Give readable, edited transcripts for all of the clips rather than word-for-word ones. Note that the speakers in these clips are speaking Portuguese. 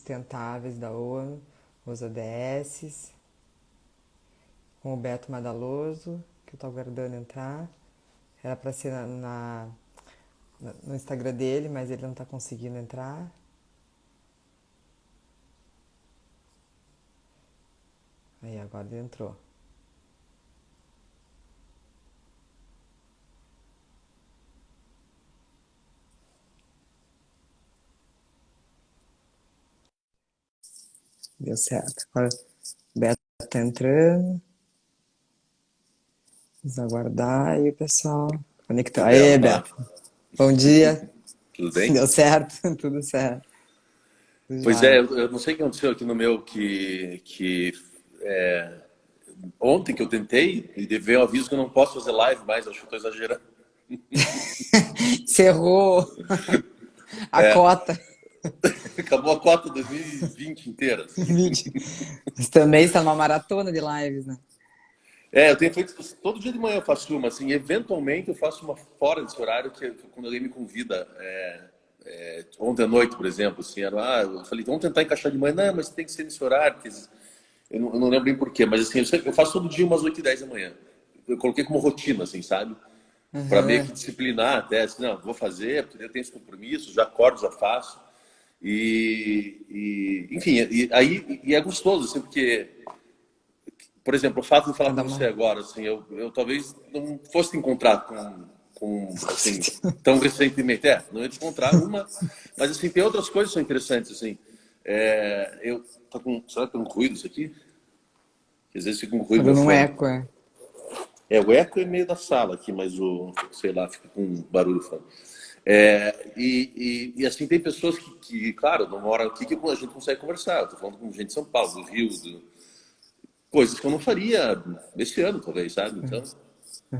Sustentáveis da ONU, os ODS, com o Beto Madaloso, que eu tô aguardando entrar. Era para ser no Instagram dele, mas ele não tá conseguindo entrar. Aí, agora ele entrou. Deu certo. Agora o Beto tá entrando. Vamos aguardar aí, pessoal. Conectou. Bela, Aê, fala. Beto. Bom dia. Tudo bem? Deu certo? Tudo certo. Tudo Pois é, jóia. eu não sei o que aconteceu aqui no meu, ontem que eu tentei, e veio o aviso que eu não posso fazer live mais, acho que eu tô exagerando. Cerrou a É, cota. acabou a cota 2020 inteira, assim. 20. Mas também está numa maratona de lives, né? É, eu tenho feito, todo dia de manhã eu faço uma, assim, eventualmente eu faço uma fora desse horário, que quando alguém me convida, ontem à noite, por exemplo, assim, eu falei, vamos tentar encaixar de manhã, não, mas tem que ser nesse horário, porque eu não lembro bem porquê, mas assim, eu faço todo dia umas 8 e 10 da manhã. Eu coloquei como rotina, assim, sabe? Para meio Aham. que disciplinar até, assim, não, vou fazer, porque eu tenho esse compromisso, já acordo, já faço. Enfim, e é gostoso, assim, porque, por exemplo, o fato de falar Vai dar com você uma. agora, assim, eu talvez não fosse te encontrar assim, tão recentemente. Não ia te encontrar uma, mas, assim, tem outras coisas que são interessantes, assim. Será que tem um ruído isso aqui? Às vezes fica um Tá ruído no dando um fone. eco, é. O eco é meio da sala aqui, mas sei lá, fica com barulho fora. Assim, tem pessoas claro, não moram aqui que a gente consegue conversar. Eu tô falando com gente de São Paulo, do Rio, coisas que eu não faria esse ano, talvez, sabe? Então,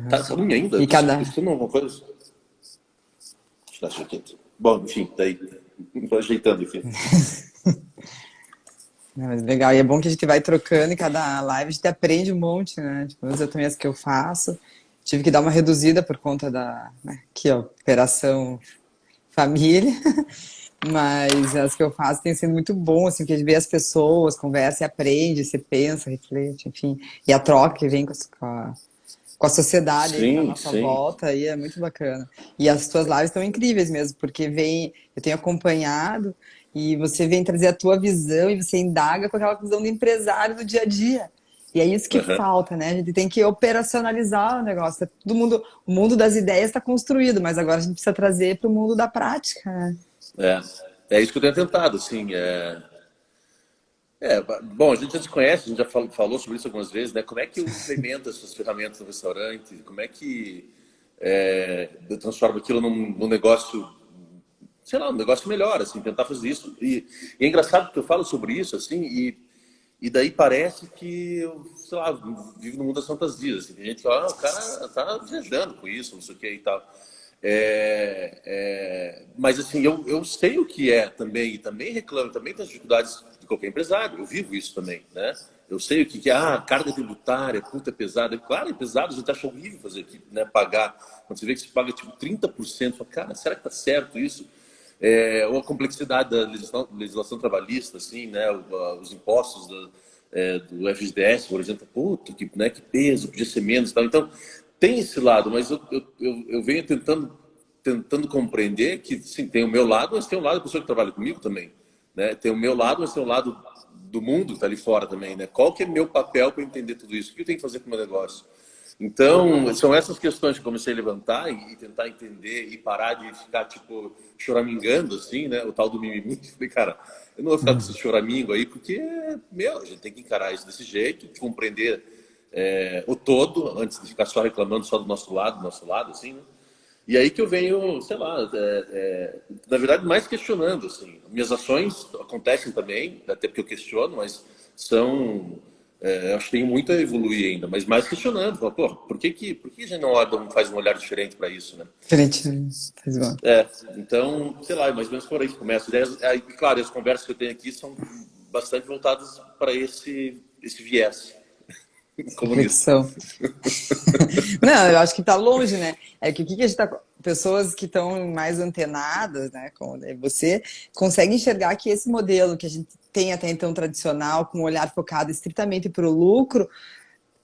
tá ruim ainda? E Tá se cada. escutando alguma coisa? Deixa eu dar isso aqui. Bom, enfim, daí, tô ajeitando aqui. Não, mas legal, e é bom que a gente vai trocando e cada live a gente aprende um monte, né? Tipo, eu também as que eu faço. Tive que dar uma reduzida por conta da, né, aqui, ó, operação família, mas as que eu faço têm sido muito bom, assim, porque a gente vê as pessoas, conversa e aprende, você pensa, reflete, enfim. E a troca que vem com a sociedade aí que tá à Sim, nossa sim. volta aí é muito bacana. E as tuas lives estão incríveis mesmo, porque eu tenho acompanhado e você vem trazer a tua visão e você indaga com aquela visão do empresário do dia a dia. E é isso que Aham. falta, né? A gente tem que operacionalizar o negócio. Todo mundo, o mundo das ideias está construído, mas agora a gente precisa trazer para o mundo da prática, né? É, é isso que eu tenho tentado, assim. Bom, a gente já se conhece, a gente já falou sobre isso algumas vezes, né? Como é que eu implemento essas ferramentas no restaurante? Como é que eu transformo aquilo num negócio, sei lá, um negócio melhor, assim, tentar fazer isso. E é engraçado que eu falo sobre isso, assim, e daí parece que eu, sei lá, vivo no mundo das fantasias. Assim. Tem gente que fala, o cara tá viajando com isso, não sei o que e tal. Mas assim, eu sei o que é também, e também reclamo, também tem as dificuldades de qualquer empresário, eu vivo isso também, né? Eu sei o que é, carga tributária, puta, é pesada. Claro, é pesado, a gente acha horrível fazer aqui, né? Pagar. Quando você vê que você paga tipo 30%, fala, cara, será que tá certo isso? Ou a complexidade da legislação trabalhista, assim, né? Os impostos do FGTS, por exemplo, puta, que peso, podia ser menos e tal. Então, tem esse lado, mas eu venho tentando compreender que, sim, tem o meu lado, mas tem o lado da pessoa que trabalha comigo também, né? Tem o meu lado, mas tem o lado do mundo que está ali fora também, né? Qual que é meu papel para entender tudo isso? O que eu tenho que fazer com o meu negócio? Então, são essas questões que eu comecei a levantar e tentar entender e parar de ficar, tipo, choramingando, assim, né? O tal do mimimi. Falei, cara, eu não vou ficar com esse choramingo aí, porque, meu, a gente tem que encarar isso desse jeito, compreender o todo, antes de ficar só reclamando só do nosso lado, assim, né? E aí que eu venho, sei lá, na verdade, mais questionando, assim. Minhas ações acontecem também, até porque eu questiono, mas são... acho que tem muito a evoluir ainda, mas mais questionando. Fala, pô, por que a gente não faz um olhar diferente para isso, né? Diferente, né? Faz igual. Então, sei lá, mais ou menos por aí que começa. E, claro, as conversas que eu tenho aqui são bastante voltadas para esse viés. Comunista. Reflexão. Não, eu acho que está longe, né? É que o que que a gente tá. Pessoas que estão mais antenadas, né, como você, conseguem enxergar que esse modelo que a gente tem até então tradicional, com um olhar focado estritamente para o lucro,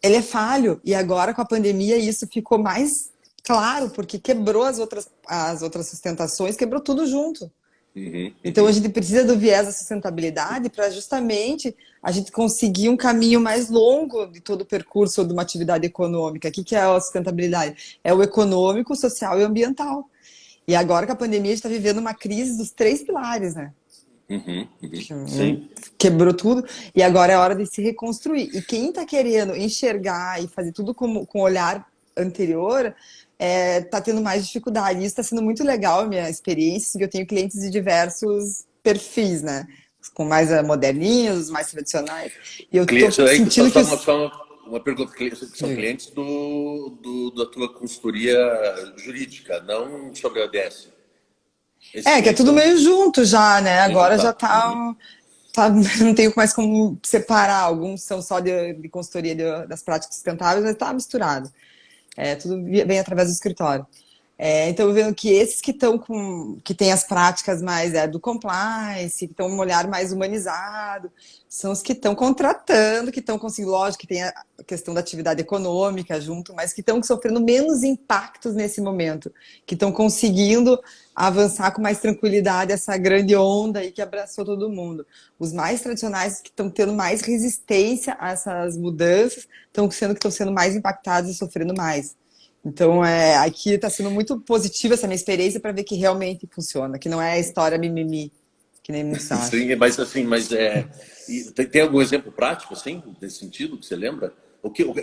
ele é falho. E agora, com a pandemia, isso ficou mais claro, porque quebrou as outras sustentações, quebrou tudo junto. Uhum, Então, a uhum, gente precisa do viés da sustentabilidade para justamente a gente conseguir um caminho mais longo de todo o percurso de uma atividade econômica. O que é a sustentabilidade? É o econômico, social e ambiental. E agora com a pandemia, a gente está vivendo uma crise dos três pilares, né? uhum, uhum. Sim. Quebrou tudo e agora é hora de se reconstruir. E quem está querendo enxergar e fazer tudo com olhar anterior está tendo mais dificuldade. Isso está sendo muito legal, a minha experiência, assim, que eu tenho clientes de diversos perfis, né? Com mais moderninhos, mais tradicionais. E eu estou Cliente, aí, sentindo que os. uma pergunta. São Diga. clientes da tua consultoria jurídica, não sobre a ODS. Esses É, que é clientes tudo são meio junto já, né? bem Agora já juntados. tá, Uhum. tá. Não tenho mais como separar. Alguns são só de consultoria das práticas sustentáveis, mas tá misturado. É, tudo vem através do escritório. Então, vendo que esses que estão que têm as práticas mais do compliance, que estão um olhar mais humanizado, são os que estão contratando, que estão conseguindo, lógico, que tem a questão da atividade econômica junto, mas que estão sofrendo menos impactos nesse momento, que estão conseguindo avançar com mais tranquilidade essa grande onda aí que abraçou todo mundo. Os mais tradicionais que estão tendo mais resistência a essas mudanças estão sendo mais impactados e sofrendo mais. Então, aqui está sendo muito positiva essa minha experiência para ver que realmente funciona, que não é a história mimimi, que nem muitos acham. Sim, mas assim, e tem algum exemplo prático, assim, desse sentido, que você lembra?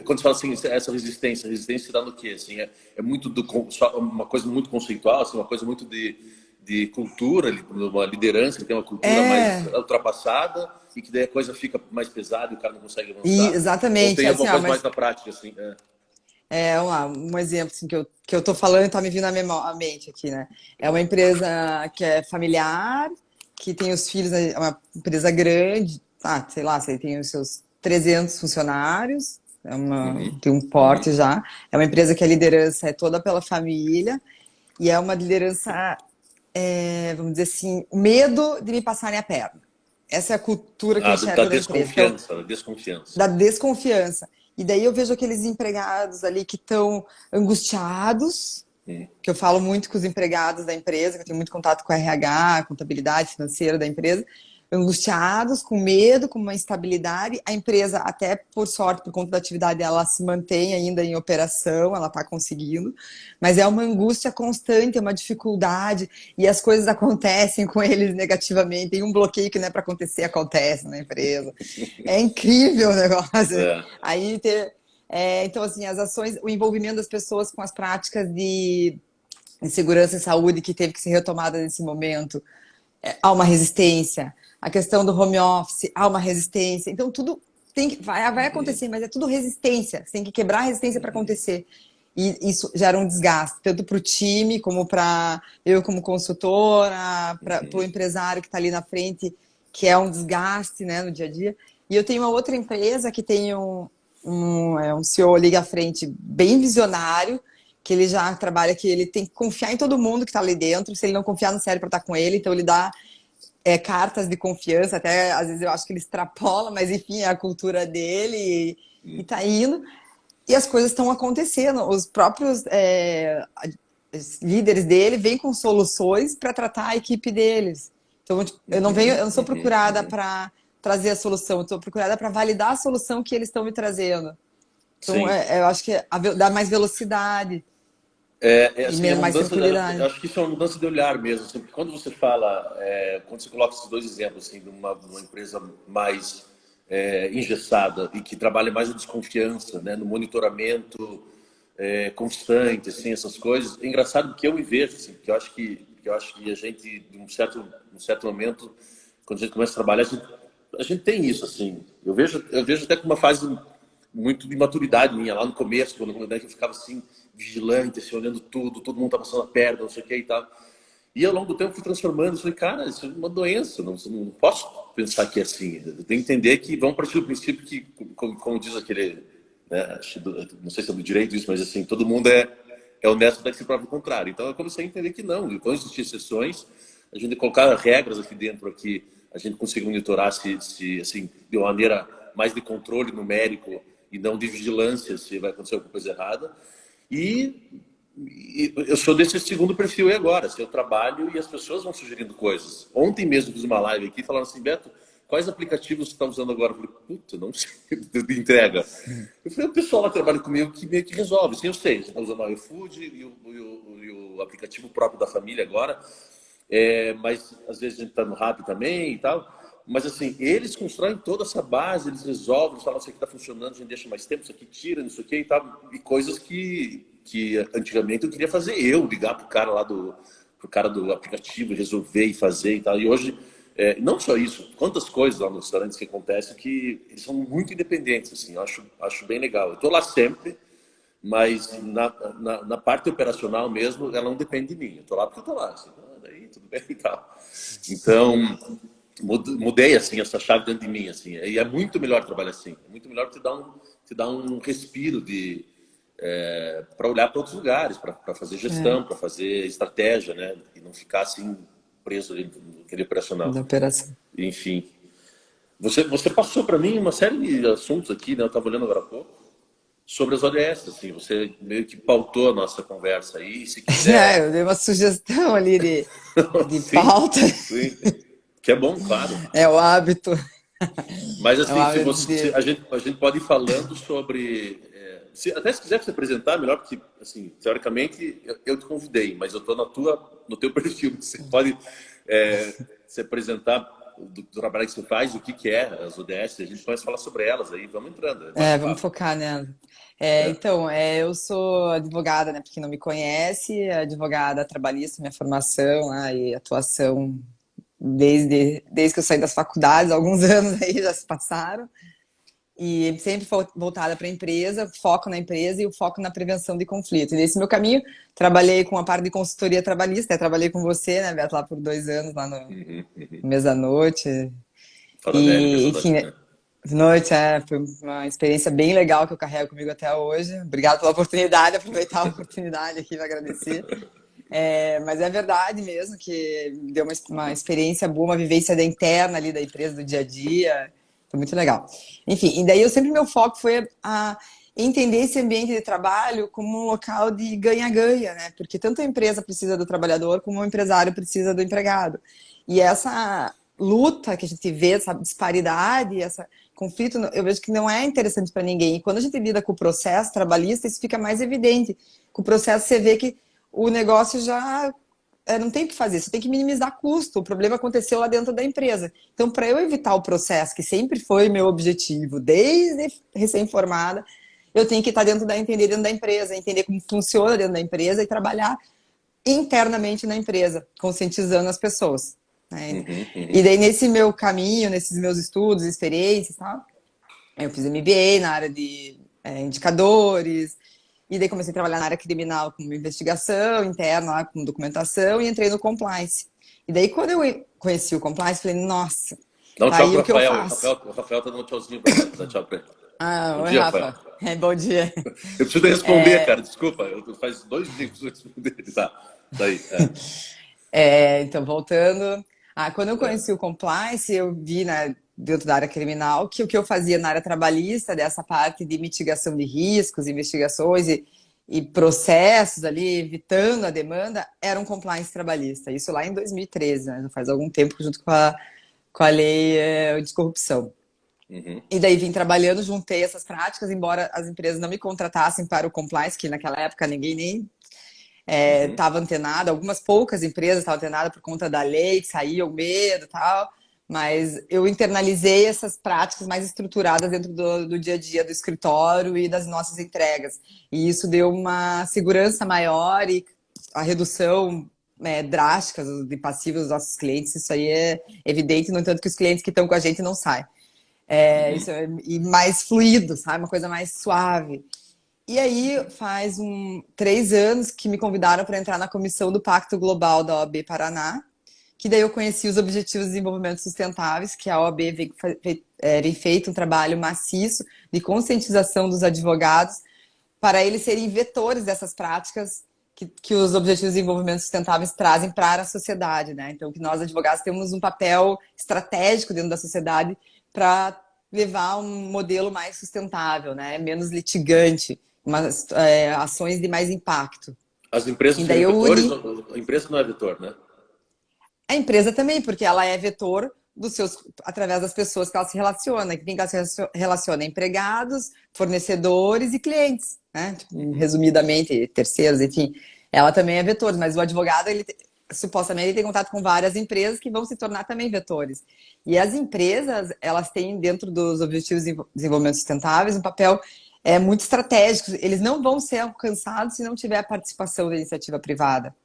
Quando você fala assim, essa resistência dá no quê? Assim, é muito só uma coisa muito conceitual, assim, uma coisa muito de cultura, uma liderança que tem uma cultura mais É, ultrapassada e que daí a coisa fica mais pesada e o cara não consegue avançar? Ou exatamente. tem Assim, alguma ó, coisa mais mas na prática, assim? um exemplo assim, que eu tô falando e está me vindo à mente aqui, né? É uma empresa que é familiar, que tem os filhos, é uma empresa grande, sei lá, você tem os seus 300 funcionários, Uhum, tem um uhum, porte já. É uma empresa que a liderança é toda pela família e é uma liderança, vamos dizer assim, o medo de me passarem a perna. Essa é a cultura que eu da enxergo da empresa. Então, desconfiança, da desconfiança. da desconfiança. E daí eu vejo aqueles empregados ali que estão angustiados, Uhum. que eu falo muito com os empregados da empresa, que eu tenho muito contato com a RH, contabilidade financeira da empresa, angustiados, com medo, com uma instabilidade. A empresa, até por sorte, por conta da atividade, ela se mantém ainda em operação, ela está conseguindo, mas é uma angústia constante, é uma dificuldade, e as coisas acontecem com eles negativamente. Tem um bloqueio que não é para acontecer, acontece na empresa. É incrível o negócio. É. Aí então, assim, as ações, o envolvimento das pessoas com as práticas de segurança e saúde que teve que ser retomada nesse momento, há uma resistência. A questão do home office, há uma resistência. Então, tudo vai Uhum, acontecer, mas é tudo resistência. Você tem que quebrar a resistência para uhum, acontecer. E isso gera um desgaste, tanto para o time, como para eu como consultora, para o uhum. empresário que está ali na frente, que é um desgaste, né, no dia a dia. E eu tenho uma outra empresa que tem um CEO ali à frente bem visionário, que ele já trabalha que ele tem que confiar em todo mundo que está ali dentro. Se ele não confiar, não serve para estar com ele. Então ele dá cartas de confiança, até às vezes eu acho que ele extrapola, mas enfim, é a cultura dele e tá indo. E as coisas estão acontecendo. Os próprios os líderes dele vêm com soluções para tratar a equipe deles. Então, tipo, eu Uhum, não sou uhum, procurada uhum. para trazer a solução, eu estou procurada para validar a solução que eles estão me trazendo. Então, Sim. eu acho que dá mais velocidade e Assim, é uma mais mudança, tranquilidade. acho que isso é uma mudança de olhar mesmo, assim, porque quando você fala, quando você coloca esses dois exemplos, assim, de uma empresa mais engessada e que trabalha mais na desconfiança, né, no monitoramento constante, assim, essas coisas, é engraçado que eu me vejo, assim, que eu acho que a gente, de um certo momento, quando a gente começa a trabalhar, a gente tem isso, assim, eu vejo até como uma fase muito de maturidade minha, lá no começo, quando eu ficava assim, vigilante, assim, olhando tudo, todo mundo tá passando a perna, não sei o que e tal. E ao longo do tempo fui transformando, eu falei, cara, isso é uma doença, não posso pensar que é assim. Eu tenho que entender que vamos partir do princípio que, como diz aquele né? Não sei se é do direito isso, mas assim, todo mundo é honesto até que se prova o contrário. Então eu comecei a entender que não, vão existir exceções, a gente colocar regras aqui dentro, aqui, a gente consiga monitorar se assim, de uma maneira mais de controle numérico e não de vigilância se vai acontecer alguma coisa errada. E eu sou desse segundo perfil aí agora, assim, eu trabalho e as pessoas vão sugerindo coisas. Ontem mesmo fiz uma live aqui falando assim, Beto, quais aplicativos você está usando agora? Eu falei, puta, não sei, de entrega. Eu falei, o pessoal lá trabalha comigo que meio que resolve. Sim, eu sei, você está usando o iFood e o aplicativo próprio da família agora, mas às vezes a gente está no Rappi também e tal. Mas assim, eles constroem toda essa base, eles resolvem, eles falam, isso aqui está funcionando, a gente deixa mais tempo, isso aqui tira, isso aqui e tal. E coisas que antigamente eu queria fazer ligar pro cara do aplicativo, resolver e fazer e tal. E hoje, não só isso, quantas coisas lá nos restaurantes que acontecem que eles são muito independentes, assim, eu acho bem legal. Eu tô lá sempre, mas na parte operacional mesmo, ela não depende de mim. Eu tô lá porque eu tô lá, assim, daí tudo bem e tal. Então, mudei, assim, essa chave dentro de mim, assim, e é muito melhor trabalhar assim, é muito melhor te dar um respiro para olhar para outros lugares, para fazer gestão, para fazer estratégia, né? E não ficar assim preso ali naquele operacional. Da operação. Enfim, você passou para mim uma série de assuntos aqui, né? Eu estava olhando agora há pouco sobre as ODS, assim, você meio que pautou a nossa conversa aí, se quiser. Eu dei uma sugestão ali de Sim, pauta. sim. Que é bom, claro. É o hábito. Mas É o assim, hábito a gente pode ir falando sobre. Até se quiser se apresentar, melhor, porque assim, teoricamente eu te convidei, mas eu estou no teu perfil. Você pode se apresentar do trabalho que você faz, o que é as ODS, a gente pode falar sobre elas aí, vamos entrando, Vamos bate-papo. focar nela. É. Então, eu sou advogada, né? Para quem não me conhece, advogada trabalhista, minha formação e atuação desde que eu saí das faculdades, alguns anos aí já se passaram. E sempre voltada para a empresa, foco na empresa e o foco na prevenção de conflitos. E nesse meu caminho, trabalhei com a parte de consultoria trabalhista, trabalhei com você, né, Beto, lá por 2 anos, lá no Mesa à Noite. Fala velho, E, mesmo enfim, noite, né, né? noite, foi uma experiência bem legal que eu carrego comigo até hoje. Obrigada pela oportunidade, aproveitar a oportunidade aqui para agradecer. Mas é verdade mesmo que deu uma experiência boa, uma vivência da interna ali da empresa, do dia a dia. Foi muito legal. Enfim, e daí meu foco foi a entender esse ambiente de trabalho como um local de ganha-ganha, né? Porque tanto a empresa precisa do trabalhador como o empresário precisa do empregado. E essa luta que a gente vê, essa disparidade, esse conflito, eu vejo que não é interessante para ninguém. E quando a gente lida com o processo trabalhista, isso fica mais evidente. Com o processo, você vê que o negócio já não tem o que fazer, você tem que minimizar custo. O problema aconteceu lá dentro da empresa. Então, para eu evitar o processo, que sempre foi meu objetivo, desde recém-formada, eu tenho que estar entender dentro da empresa, entender como funciona dentro da empresa e trabalhar internamente na empresa, conscientizando as pessoas. Né? E daí, nesse meu caminho, nesses meus estudos, experiências, tá? Eu fiz MBA na área de indicadores, e daí comecei a trabalhar na área criminal com investigação interna, com documentação, e entrei no compliance. E daí, quando eu conheci o compliance, falei, nossa, Dá um tá tchau aí pro o que eu Rafael. faço. O Rafael tá dando um tchauzinho pra ele. Dá tchau pra ele. Bom Oi, dia, Rafael. Rafa. Bom dia. Eu preciso responder, cara. Desculpa. Faz 2 dias que eu preciso responder. Tá. Daí. Então, voltando. Quando eu conheci o compliance, eu vi, né, dentro da área criminal que o que eu fazia na área trabalhista, dessa parte de mitigação de riscos, investigações e processos ali, evitando a demanda, era um compliance trabalhista. Isso lá em 2013, né? Já faz algum tempo, junto com a lei de corrupção. E daí vim trabalhando, juntei essas práticas, embora as empresas não me contratassem para o compliance, que naquela época ninguém nem estava antenado, algumas poucas empresas estavam antenadas por conta da lei, que saía o medo e tal, mas eu internalizei essas práticas mais estruturadas dentro do dia a dia do escritório e das nossas entregas. E isso deu uma segurança maior e a redução drástica de passivos dos nossos clientes, isso aí é evidente, no entanto que os clientes que estão com a gente não saem. E mais fluido, sabe? Uma coisa mais suave. E aí, faz 3 anos que me convidaram para entrar na comissão do Pacto Global da OAB Paraná, que daí eu conheci os Objetivos de Desenvolvimento Sustentáveis, que a OAB vem feito um trabalho maciço de conscientização dos advogados para eles serem vetores dessas práticas que os Objetivos de Desenvolvimento Sustentáveis trazem para a sociedade, né? Então, que nós, advogados, temos um papel estratégico dentro da sociedade para levar um modelo mais sustentável, né? Menos litigante, ações de mais impacto. As empresas E têm daí eu vetores, uni a empresa não é vetor, né? a empresa também, porque ela é vetor através das pessoas que ela se relaciona. Quem ela se relaciona? Empregados, fornecedores e clientes, né? Tipo, resumidamente, terceiros, enfim. Ela também é vetor, mas o advogado, supostamente, ele tem contato com várias empresas que vão se tornar também vetores. E as empresas, elas têm, dentro dos Objetivos de Desenvolvimento Sustentáveis, um papel muito estratégico. Eles não vão ser alcançados se não tiver a participação da iniciativa privada.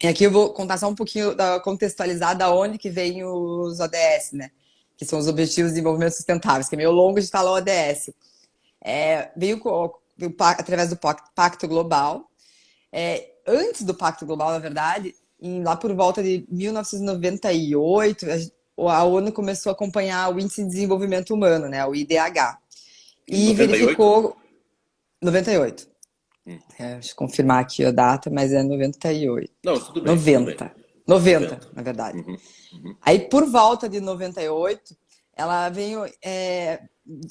E aqui eu vou contar só um pouquinho, contextualizar da onde que vem os ODS, né? Que são os Objetivos de Desenvolvimento Sustentáveis, que é meio longo de falar ODS. Veio através do Pacto Global. Antes do Pacto Global, na verdade, lá por volta de 1998, a ONU começou a acompanhar o Índice de Desenvolvimento Humano, né? O IDH. Em E 98? verificou... 98. Deixa eu confirmar aqui a data, mas é 98. Não, tudo bem. 90. 90, na verdade. Aí, por volta de 98, ela veio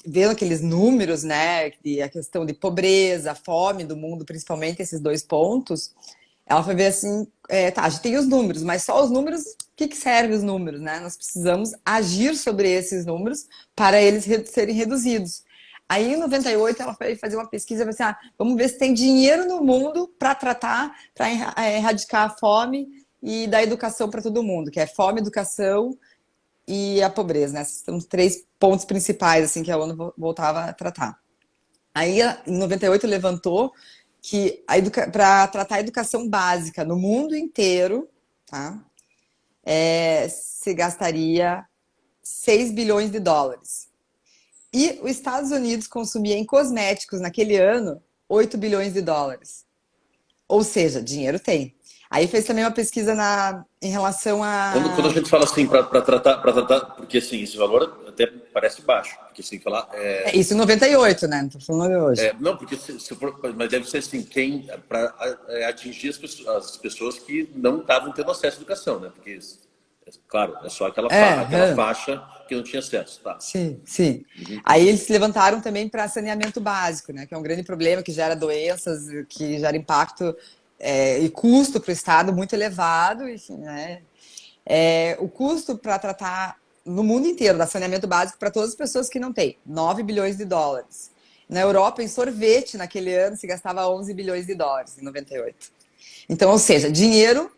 vendo aqueles números, né? A questão de pobreza, fome do mundo, principalmente esses dois pontos. Ela foi ver assim, tá, a gente tem os números, mas só os números, o que servem os números, né? Nós precisamos agir sobre esses números para eles serem reduzidos. Aí, em 98, ela foi fazer uma pesquisa e falou assim, vamos ver se tem dinheiro no mundo para tratar, para erradicar a fome e dar educação para todo mundo, que é fome, educação e a pobreza, né? Esses são os 3 pontos principais assim, que a ONU voltava a tratar. Aí, em 98, levantou que para tratar a educação básica no mundo inteiro, tá? Se gastaria 6 bilhões de dólares. E os Estados Unidos consumia em cosméticos naquele ano 8 bilhões de dólares. Ou seja, dinheiro tem. Aí fez também uma pesquisa em relação a... Quando a gente fala assim, para tratar, porque assim, esse valor até parece baixo, porque assim, falar... Isso em 98, né? Não tô falando de hoje. Não, porque mas deve ser assim, para atingir as pessoas que não estavam tendo acesso à educação, né? Porque, claro, é só aquela faixa que não tinha acesso, tá? Sim, sim. Aí eles se levantaram também para saneamento básico, né? Que é um grande problema, que gera doenças, que gera impacto e custo para o Estado muito elevado, enfim, né? O custo para tratar no mundo inteiro da saneamento básico para todas as pessoas que não têm, 9 bilhões de dólares. Na Europa, em sorvete, naquele ano, se gastava 11 bilhões de dólares, em 98. Então, ou seja, dinheiro,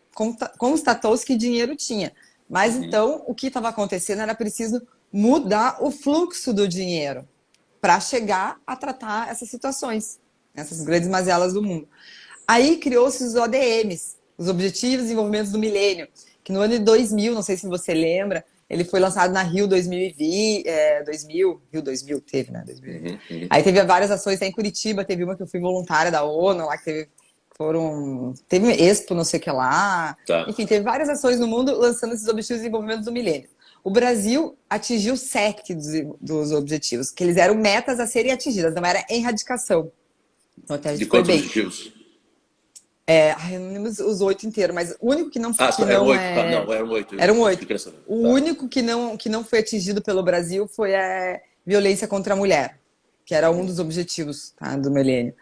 constatou-se que dinheiro tinha. Mas então, o que estava acontecendo era preciso mudar o fluxo do dinheiro para chegar a tratar essas situações, essas grandes mazelas do mundo. Aí criou-se os ODMs, os Objetivos de Desenvolvimento do Milênio, que no ano de 2000, não sei se você lembra, ele foi lançado na Rio 2020, Rio 2000 teve, né? 2000. Aí teve várias ações, até em Curitiba, teve uma que eu fui voluntária da ONU, lá que teve um Expo, não sei o que lá. Tá. Enfim, teve várias ações no mundo lançando esses Objetivos de Desenvolvimento do Milênio. O Brasil atingiu 7 dos objetivos, que eles eram metas a serem atingidas, não era erradicação. Então, até a gente foi bem. Objetivos? Eu não lembro os 8 inteiros, mas o único que não foi. Eram 8, tá? Não, eram 8. Eram 8. O único que não foi atingido pelo Brasil foi a violência contra a mulher, que era um dos objetivos, tá, do milênio.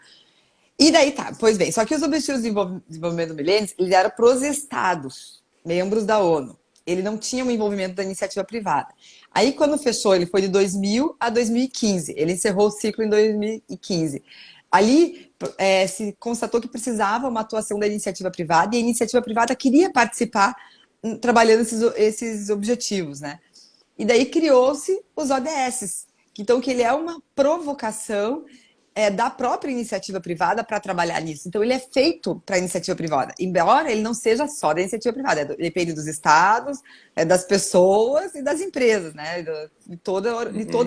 E daí tá, pois bem, só que os Objetivos de Desenvolvimento do Milênio, eles eram para os estados, membros da ONU. Ele não tinha o envolvimento da iniciativa privada. Aí, quando fechou, ele foi de 2000 a 2015. Ele encerrou o ciclo em 2015. Ali se constatou que precisava uma atuação da iniciativa privada e a iniciativa privada queria participar trabalhando esses objetivos, né? E daí criou-se os ODS. Então, que ele é uma provocação da própria iniciativa privada para trabalhar nisso. Então, ele é feito para a iniciativa privada, embora ele não seja só da iniciativa privada, depende dos estados, das pessoas e das empresas, né? De toda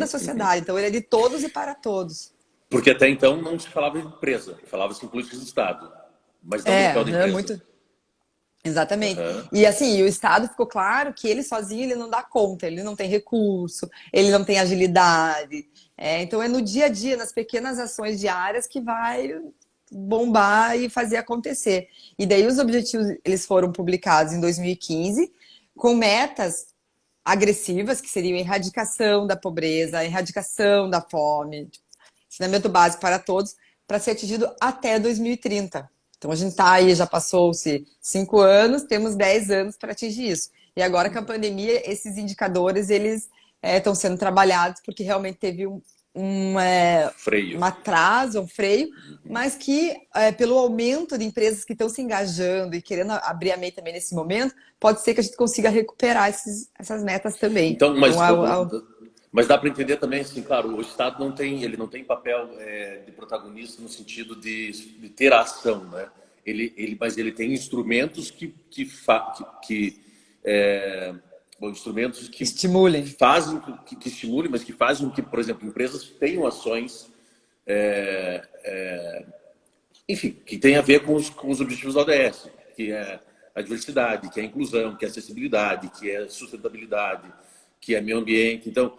a sociedade. Então, ele é de todos e para todos. Porque até então não se falava em empresa, falava-se em políticas de Estado, mas não no papel da empresa. Exatamente. Aham. E assim, o Estado ficou claro que ele sozinho ele não dá conta, ele não tem recurso, ele não tem agilidade. Então é no dia a dia, nas pequenas ações diárias que vai bombar e fazer acontecer. E daí os objetivos eles foram publicados em 2015 com metas agressivas, que seriam a erradicação da pobreza, a erradicação da fome, ensinamento básico para todos, para ser atingido até 2030. Então a gente está aí, já passou-se 5 anos, temos 10 anos para atingir isso. E agora com a pandemia, esses indicadores eles estão sendo trabalhados porque realmente teve Freio. um atraso, um freio, mas que pelo aumento de empresas que estão se engajando e querendo abrir a MEI também nesse momento, pode ser que a gente consiga recuperar essas metas também. Então, Então, mas dá para entender também, assim, claro, o Estado ele não tem papel de protagonista no sentido de ter ação, né? Mas ele tem instrumentos bom, instrumentos que estimulem. fazem, que estimulem, mas que fazem com que, por exemplo, empresas tenham ações, enfim, que tem a ver com os objetivos da ODS, que é a diversidade, que é a inclusão, que é a acessibilidade, que é a sustentabilidade, que é meio ambiente. Então,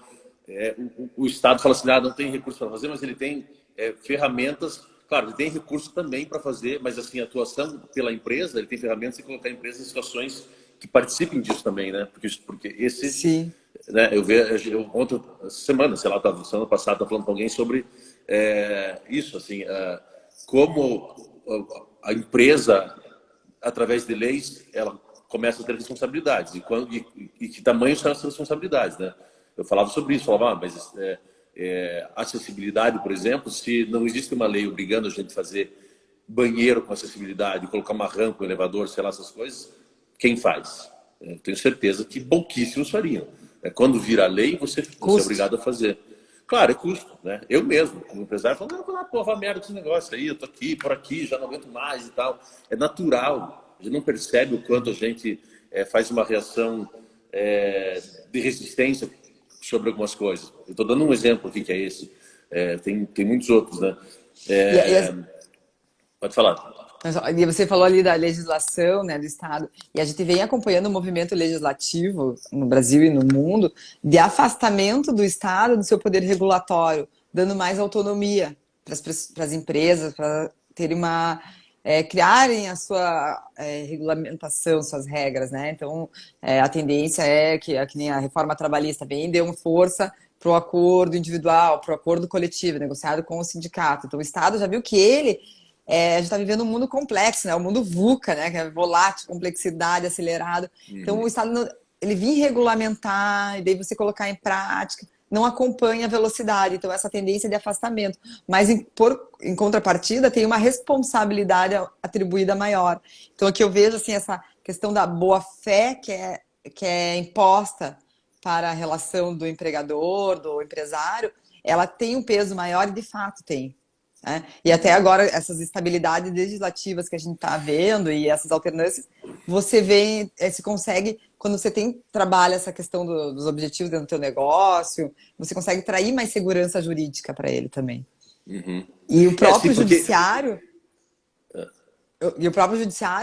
o Estado fala assim, não tem recurso para fazer, mas ele tem ferramentas. Claro, ele tem recurso também para fazer, mas assim, a atuação pela empresa, ele tem ferramentas de colocar a empresa em situações que participem disso também, né? Porque esse, Sim. né? Eu ontem, semana passada, estava falando com alguém sobre isso, assim, como a empresa, através de leis, ela começa a ter responsabilidades e que tamanho são essas responsabilidades, né? Eu falava sobre isso, falava, mas acessibilidade, por exemplo, se não existe uma lei obrigando a gente a fazer banheiro com acessibilidade, colocar uma rampa, um elevador, sei lá, essas coisas, quem faz? Eu tenho certeza que pouquíssimos fariam. Quando vira lei, você é obrigado a fazer. Claro, é custo, né? Eu mesmo, como empresário, falo, porra, merda esse negócio aí, eu tô aqui, por aqui, já não aguento mais e tal. É natural. A gente não percebe o quanto a gente faz uma reação de resistência sobre algumas coisas. Eu estou dando um exemplo aqui que é esse. Tem muitos outros, né? Pode falar. E você falou ali da legislação, né, do Estado, e a gente vem acompanhando o movimento legislativo no Brasil e no mundo de afastamento do Estado do seu poder regulatório, dando mais autonomia para as empresas, para terem criarem a sua regulamentação, suas regras, né? Então, a tendência é que nem a reforma trabalhista vem, deu uma força para o acordo individual, para o acordo coletivo, negociado com o sindicato. Então, o Estado já viu que a gente está vivendo um mundo complexo, né? O mundo VUCA, né? Que é volátil, complexidade, acelerado. Então, o Estado, ele vir regulamentar, e daí você colocar em prática, não acompanha a velocidade. Então, essa tendência de afastamento. Mas, em contrapartida, tem uma responsabilidade atribuída maior. Então, aqui eu vejo, assim, essa questão da boa-fé que é imposta para a relação do empregador, do empresário, ela tem um peso maior e, de fato, tem. E até agora, essas estabilidades legislativas que a gente está vendo e essas alternâncias, você vê, se consegue, quando você trabalha essa questão dos objetivos dentro do teu negócio, você consegue trair mais segurança jurídica para ele também. E o próprio judiciário,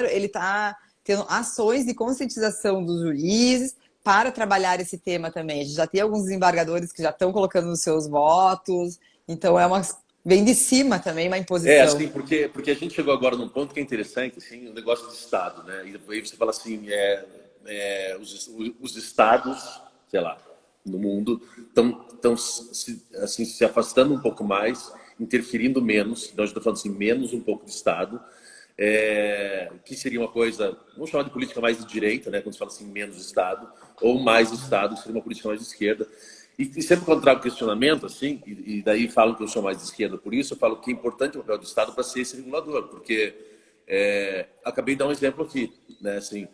ele está tendo ações de conscientização dos juízes para trabalhar esse tema também. A gente já tem alguns desembargadores que já estão colocando os seus votos, então vem de cima também uma imposição. Assim, porque a gente chegou agora num ponto que é interessante, assim, o negócio do Estado, né? E aí você fala assim, os Estados, sei lá, no mundo, estão assim, se afastando um pouco mais, interferindo menos, então a gente está falando assim, menos um pouco de Estado, que seria uma coisa, vamos chamar de política mais de direita, né? Quando se fala assim, menos Estado, ou mais Estado, que seria uma política mais de esquerda. E sempre quando trago questionamento, assim, e daí falam que eu sou mais de esquerda por isso, eu falo que é importante o papel do Estado para ser esse regulador, porque acabei de dar um exemplo aqui, né, assim,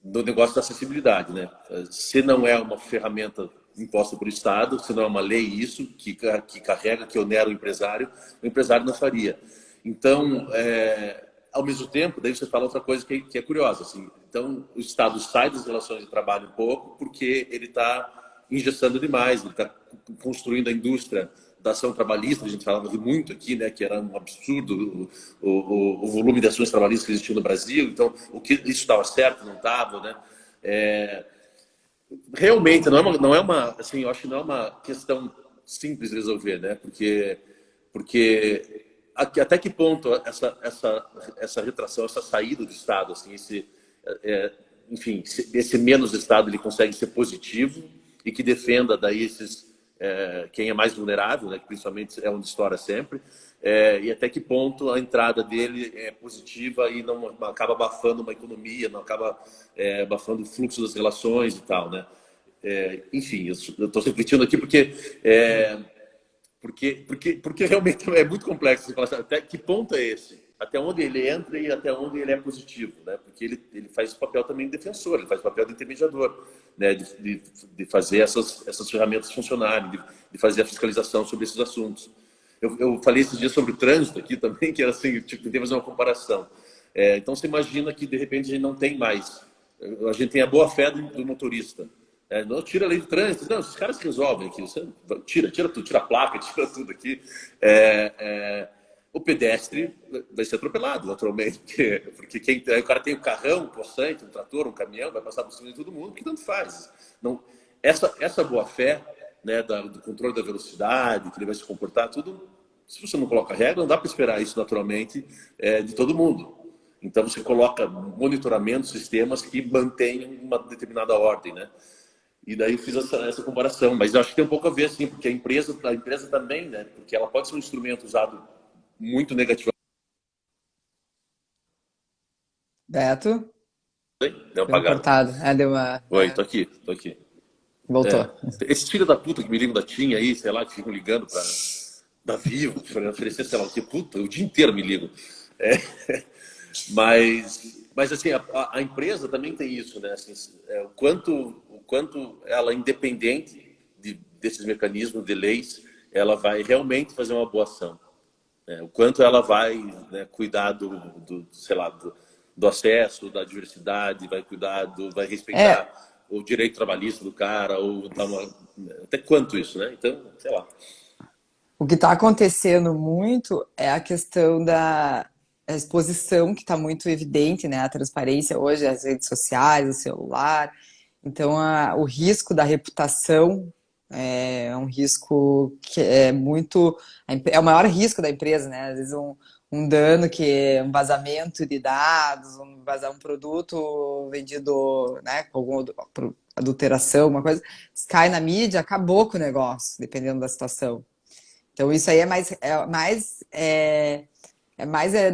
do negócio da acessibilidade, né? Se não é uma ferramenta imposta por Estado, se não é uma lei isso, que carrega, que onera o empresário não faria. Então, ao mesmo tempo, daí você fala outra coisa que é curiosa, assim, então o Estado sai das relações de trabalho um pouco, porque ele está engessando demais, ele está construindo a indústria da ação trabalhista, a gente falava muito aqui, né, que era um absurdo o volume de ações trabalhistas que existiam no Brasil, então o que isso estava certo, não estava, né? Realmente assim, eu acho que não é uma questão simples de resolver, né? Porque até que ponto essa retração, essa saída do Estado, assim, enfim, esse menos Estado ele consegue ser positivo e que defenda daí quem é mais vulnerável, né, que principalmente é onde estoura sempre, e até que ponto a entrada dele é positiva e não acaba abafando uma economia, não acaba abafando o fluxo das relações e tal, né? Enfim, eu estou refletindo aqui porque realmente é muito complexo. Você fala assim, até que ponto é esse? Até onde ele entra e até onde ele é positivo, né? Porque ele faz o papel também de defensor, ele faz o papel de intermediador, né? De fazer essas ferramentas funcionarem, de fazer a fiscalização sobre esses assuntos. Eu falei esses dias sobre o trânsito aqui também, que era assim, tipo, tentei fazer uma comparação. Então você imagina que de repente a gente não tem mais, a gente tem a boa fé do motorista. Não tira a lei de trânsito, não, os caras resolvem aqui, você tira tudo, tira a placa, tira tudo aqui. O pedestre vai ser atropelado, naturalmente, porque o cara tem um carrão, um possante, um trator, um caminhão, vai passar por cima de todo mundo, que tanto faz. Não, essa boa-fé, né, do controle da velocidade, que ele vai se comportar, tudo, se você não coloca regra, não dá para esperar isso naturalmente de todo mundo. Então você coloca monitoramento, sistemas que mantêm uma determinada ordem, né? E daí eu fiz essa comparação, mas eu acho que tem um pouco a ver, assim, porque a empresa também, né? Porque ela pode ser um instrumento usado muito negativamente. Beto, Deu deu uma apagado. cortada. Deu uma. Oi, tô aqui, tô aqui. Voltou. Esses filhos da puta que me ligam da TIM aí, sei lá, que ficam ligando da Vivo, para oferecer, sei lá, o que puta, o dia inteiro me ligam. É, mas assim, a empresa também tem isso, né? Assim, o quanto ela, independente desses mecanismos de leis, ela vai realmente fazer uma boa ação. O quanto ela vai, né, cuidar sei lá, do acesso, da diversidade, vai É, respeitar o direito trabalhista do cara, ou até quanto isso, né? Então, sei lá. o que está acontecendo muito é a questão da exposição, que está muito evidente, né? A transparência hoje, as redes sociais, o celular. Então, o risco da reputação é um risco que é muito. É o maior risco da empresa, né? Às vezes, um dano que é um vazamento de dados, vazar um produto vendido, né, com alguma adulteração, uma coisa, cai na mídia, acabou com o negócio, dependendo da situação. Então, isso aí é mais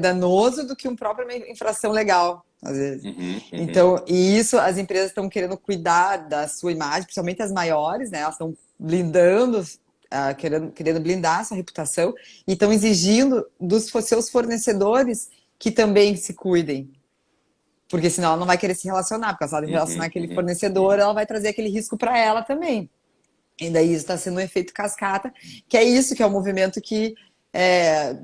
danoso do que uma própria infração legal, às vezes. Uhum, uhum. Então, e isso as empresas estão querendo cuidar da sua imagem, principalmente as maiores, né? Elas estão blindando, querendo blindar a sua reputação e estão exigindo dos seus fornecedores que também se cuidem. Porque senão ela não vai querer se relacionar, porque se ela relacionar Uhum, aquele uhum, fornecedor, uhum. ela vai trazer aquele risco para ela também. E daí isso está sendo um efeito cascata, que é isso que é o movimento que,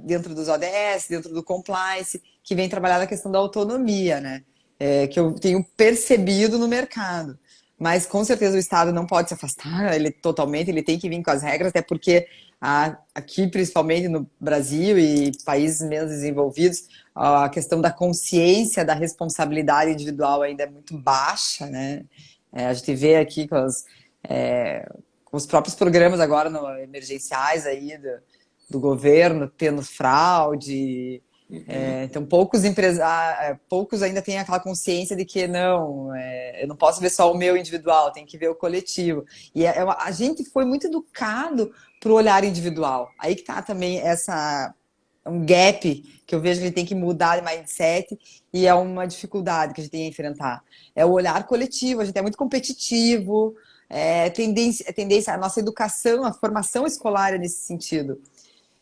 dentro dos ODS, dentro do compliance, que vem trabalhar na questão da autonomia, né? Que eu tenho percebido no mercado. Mas com certeza o Estado não pode se afastar ele totalmente, ele tem que vir com as regras, até porque aqui, principalmente no Brasil e países menos desenvolvidos, a questão da consciência da responsabilidade individual ainda é muito baixa, né? A gente vê aqui com os próprios programas agora emergenciais aí do governo tendo fraude. Uhum. Então, poucos ainda têm aquela consciência de que não, eu não posso ver só o meu individual, tem que ver o coletivo. E a gente foi muito educado para o olhar individual. Aí que está também um gap que eu vejo que a gente tem que mudar de mindset e é uma dificuldade que a gente tem a enfrentar. É o olhar coletivo, a gente é muito competitivo, tendência, a nossa educação, a formação escolar é nesse sentido.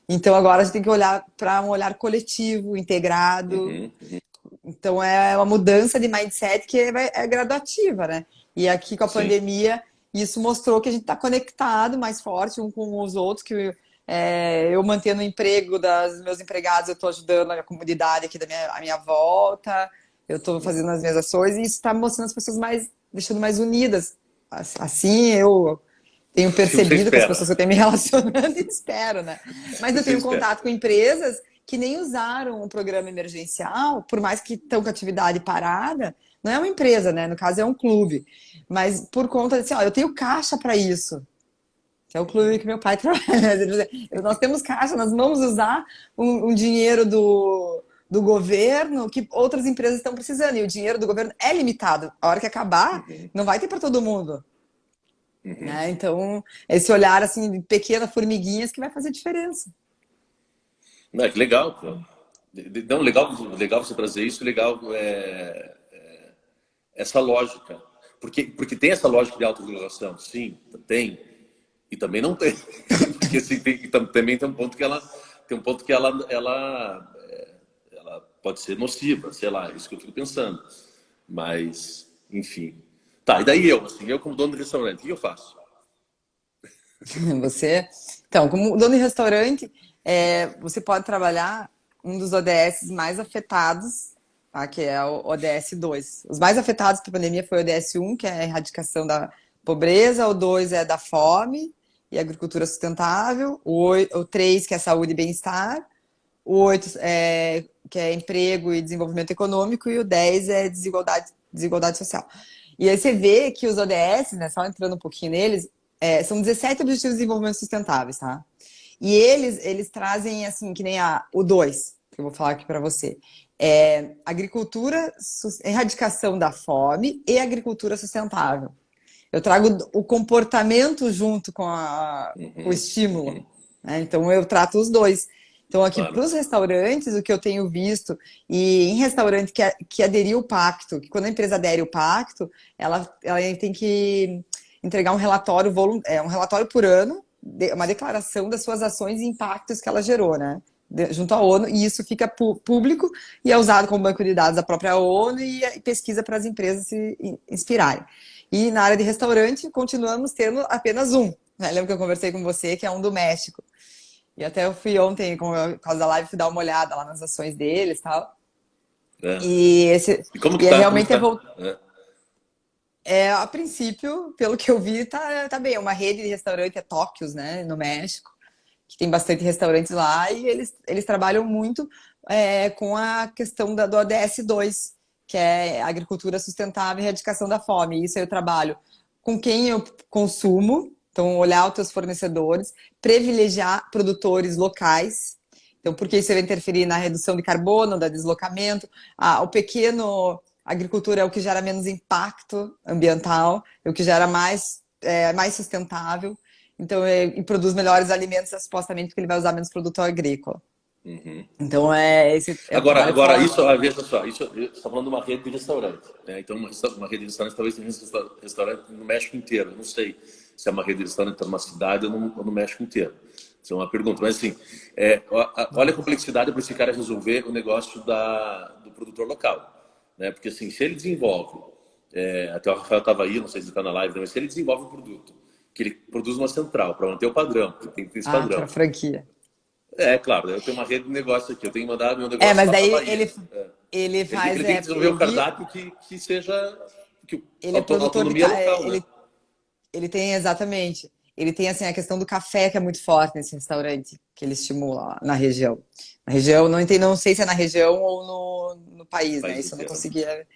Então agora a gente tem que olhar para um olhar coletivo, integrado. Uhum, uhum. Então é uma mudança de mindset que é graduativa, né? E aqui com a Sim. pandemia, isso mostrou que a gente está conectado mais forte um com os outros, que eu mantendo o emprego dos meus empregados, eu estou ajudando a comunidade aqui à minha volta, eu estou fazendo as minhas ações, e isso está mostrando as pessoas deixando mais unidas. Assim, tenho Você percebido com as espera. pessoas que eu tenho me relacionando e espero, né? Mas eu Você tenho espera. contato com empresas que nem usaram o programa emergencial, por mais que estão com a atividade parada, não é uma empresa, né? No caso é um clube. Mas por conta de assim, ó, eu tenho caixa para isso. Que é o clube que meu pai trabalha. Nós temos caixa, nós vamos usar um dinheiro do governo que outras empresas estão precisando. E o dinheiro do governo é limitado. A hora que acabar, Uhum, não vai ter para todo mundo. uhum. Né? Então, esse olhar assim de pequenas formiguinhas que vai fazer diferença. Não, que legal, pô. Não, legal, legal você trazer isso, legal essa lógica. Porque tem essa lógica de autorregulação, sim, tem. E também não tem. Porque assim, também tem um ponto que ela pode ser nociva, sei lá, isso que eu fico pensando. Mas, enfim. Tá, e daí eu como dono de restaurante, o que eu faço? Você, então, como dono de restaurante, você pode trabalhar um dos ODS mais afetados, tá? Que é o ODS 2. Os mais afetados pela pandemia foi o ODS 1, que é a erradicação da pobreza, o 2 é da fome e agricultura sustentável, o 3, que é saúde e bem-estar, o 8 que é emprego e desenvolvimento econômico, e o 10 é desigualdade social. E aí você vê que os ODS, né, só entrando um pouquinho neles, são 17 Objetivos de Desenvolvimento Sustentáveis, tá? E eles trazem, assim, que nem o 2, que eu vou falar aqui para você. Agricultura, erradicação da fome e agricultura sustentável. Eu trago o comportamento junto com o Uhum, estímulo, uhum, né? Então eu trato os dois. Então aqui para claro. os restaurantes, o que eu tenho visto, e em restaurante que aderiu o pacto, que quando a empresa adere o pacto, ela tem que entregar um relatório, um relatório por ano, uma declaração das suas ações e impactos que ela gerou, né? Junto à ONU, e isso fica público e é usado como banco de dados da própria ONU e pesquisa para as empresas se inspirarem. E na área de restaurante, continuamos tendo apenas um. Né? Lembra que eu conversei com você, que é um do México. E até eu fui ontem, por causa da live, fui dar uma olhada lá nas ações deles e tal. É. E, E como que e é tá? Como que realmente tá? É. a princípio, pelo que eu vi, tá bem. É uma rede de restaurante, é Tóquios, né, no México, que tem bastante restaurantes lá, e eles trabalham muito com a questão do ODS 2, que é agricultura sustentável e erradicação da fome. Isso eu trabalho com quem eu consumo, então olhar os teus fornecedores, privilegiar produtores locais, então porque isso vai interferir na redução de carbono, da deslocamento, o pequeno a agricultura é o que gera menos impacto ambiental, é o que gera mais sustentável. Então, e produz melhores alimentos, supostamente, porque ele vai usar menos produto agrícola. Uhum. Então, esse é o trabalho Agora forte. isso, veja só, isso você está falando de uma rede de restaurante, né? Então uma rede de restaurante talvez tenha restaurante no México inteiro. Eu não sei se é uma rede de restaurante numa cidade ou no México inteiro. Isso é uma pergunta, mas assim, olha a complexidade para esse cara resolver o negócio do produtor local, né? Porque assim, se ele desenvolve, até o Rafael estava aí, não sei se está na live, mas se ele desenvolve um produto que ele produz uma central para manter o padrão, que tem que ter esse Para padrão. franquia. Claro, eu tenho uma rede de negócio aqui, eu tenho que mandar meu negócio Mas lá para a daí Bahia. ele Ele faz, tem que desenvolver o cardápio que seja ele é produtor autonomia local, né? ele tem exatamente, ele tem assim a questão do café que é muito forte nesse restaurante que ele estimula lá na região. Na região, não sei se é na região ou no O país, né? país Isso eu não inteiro. conseguia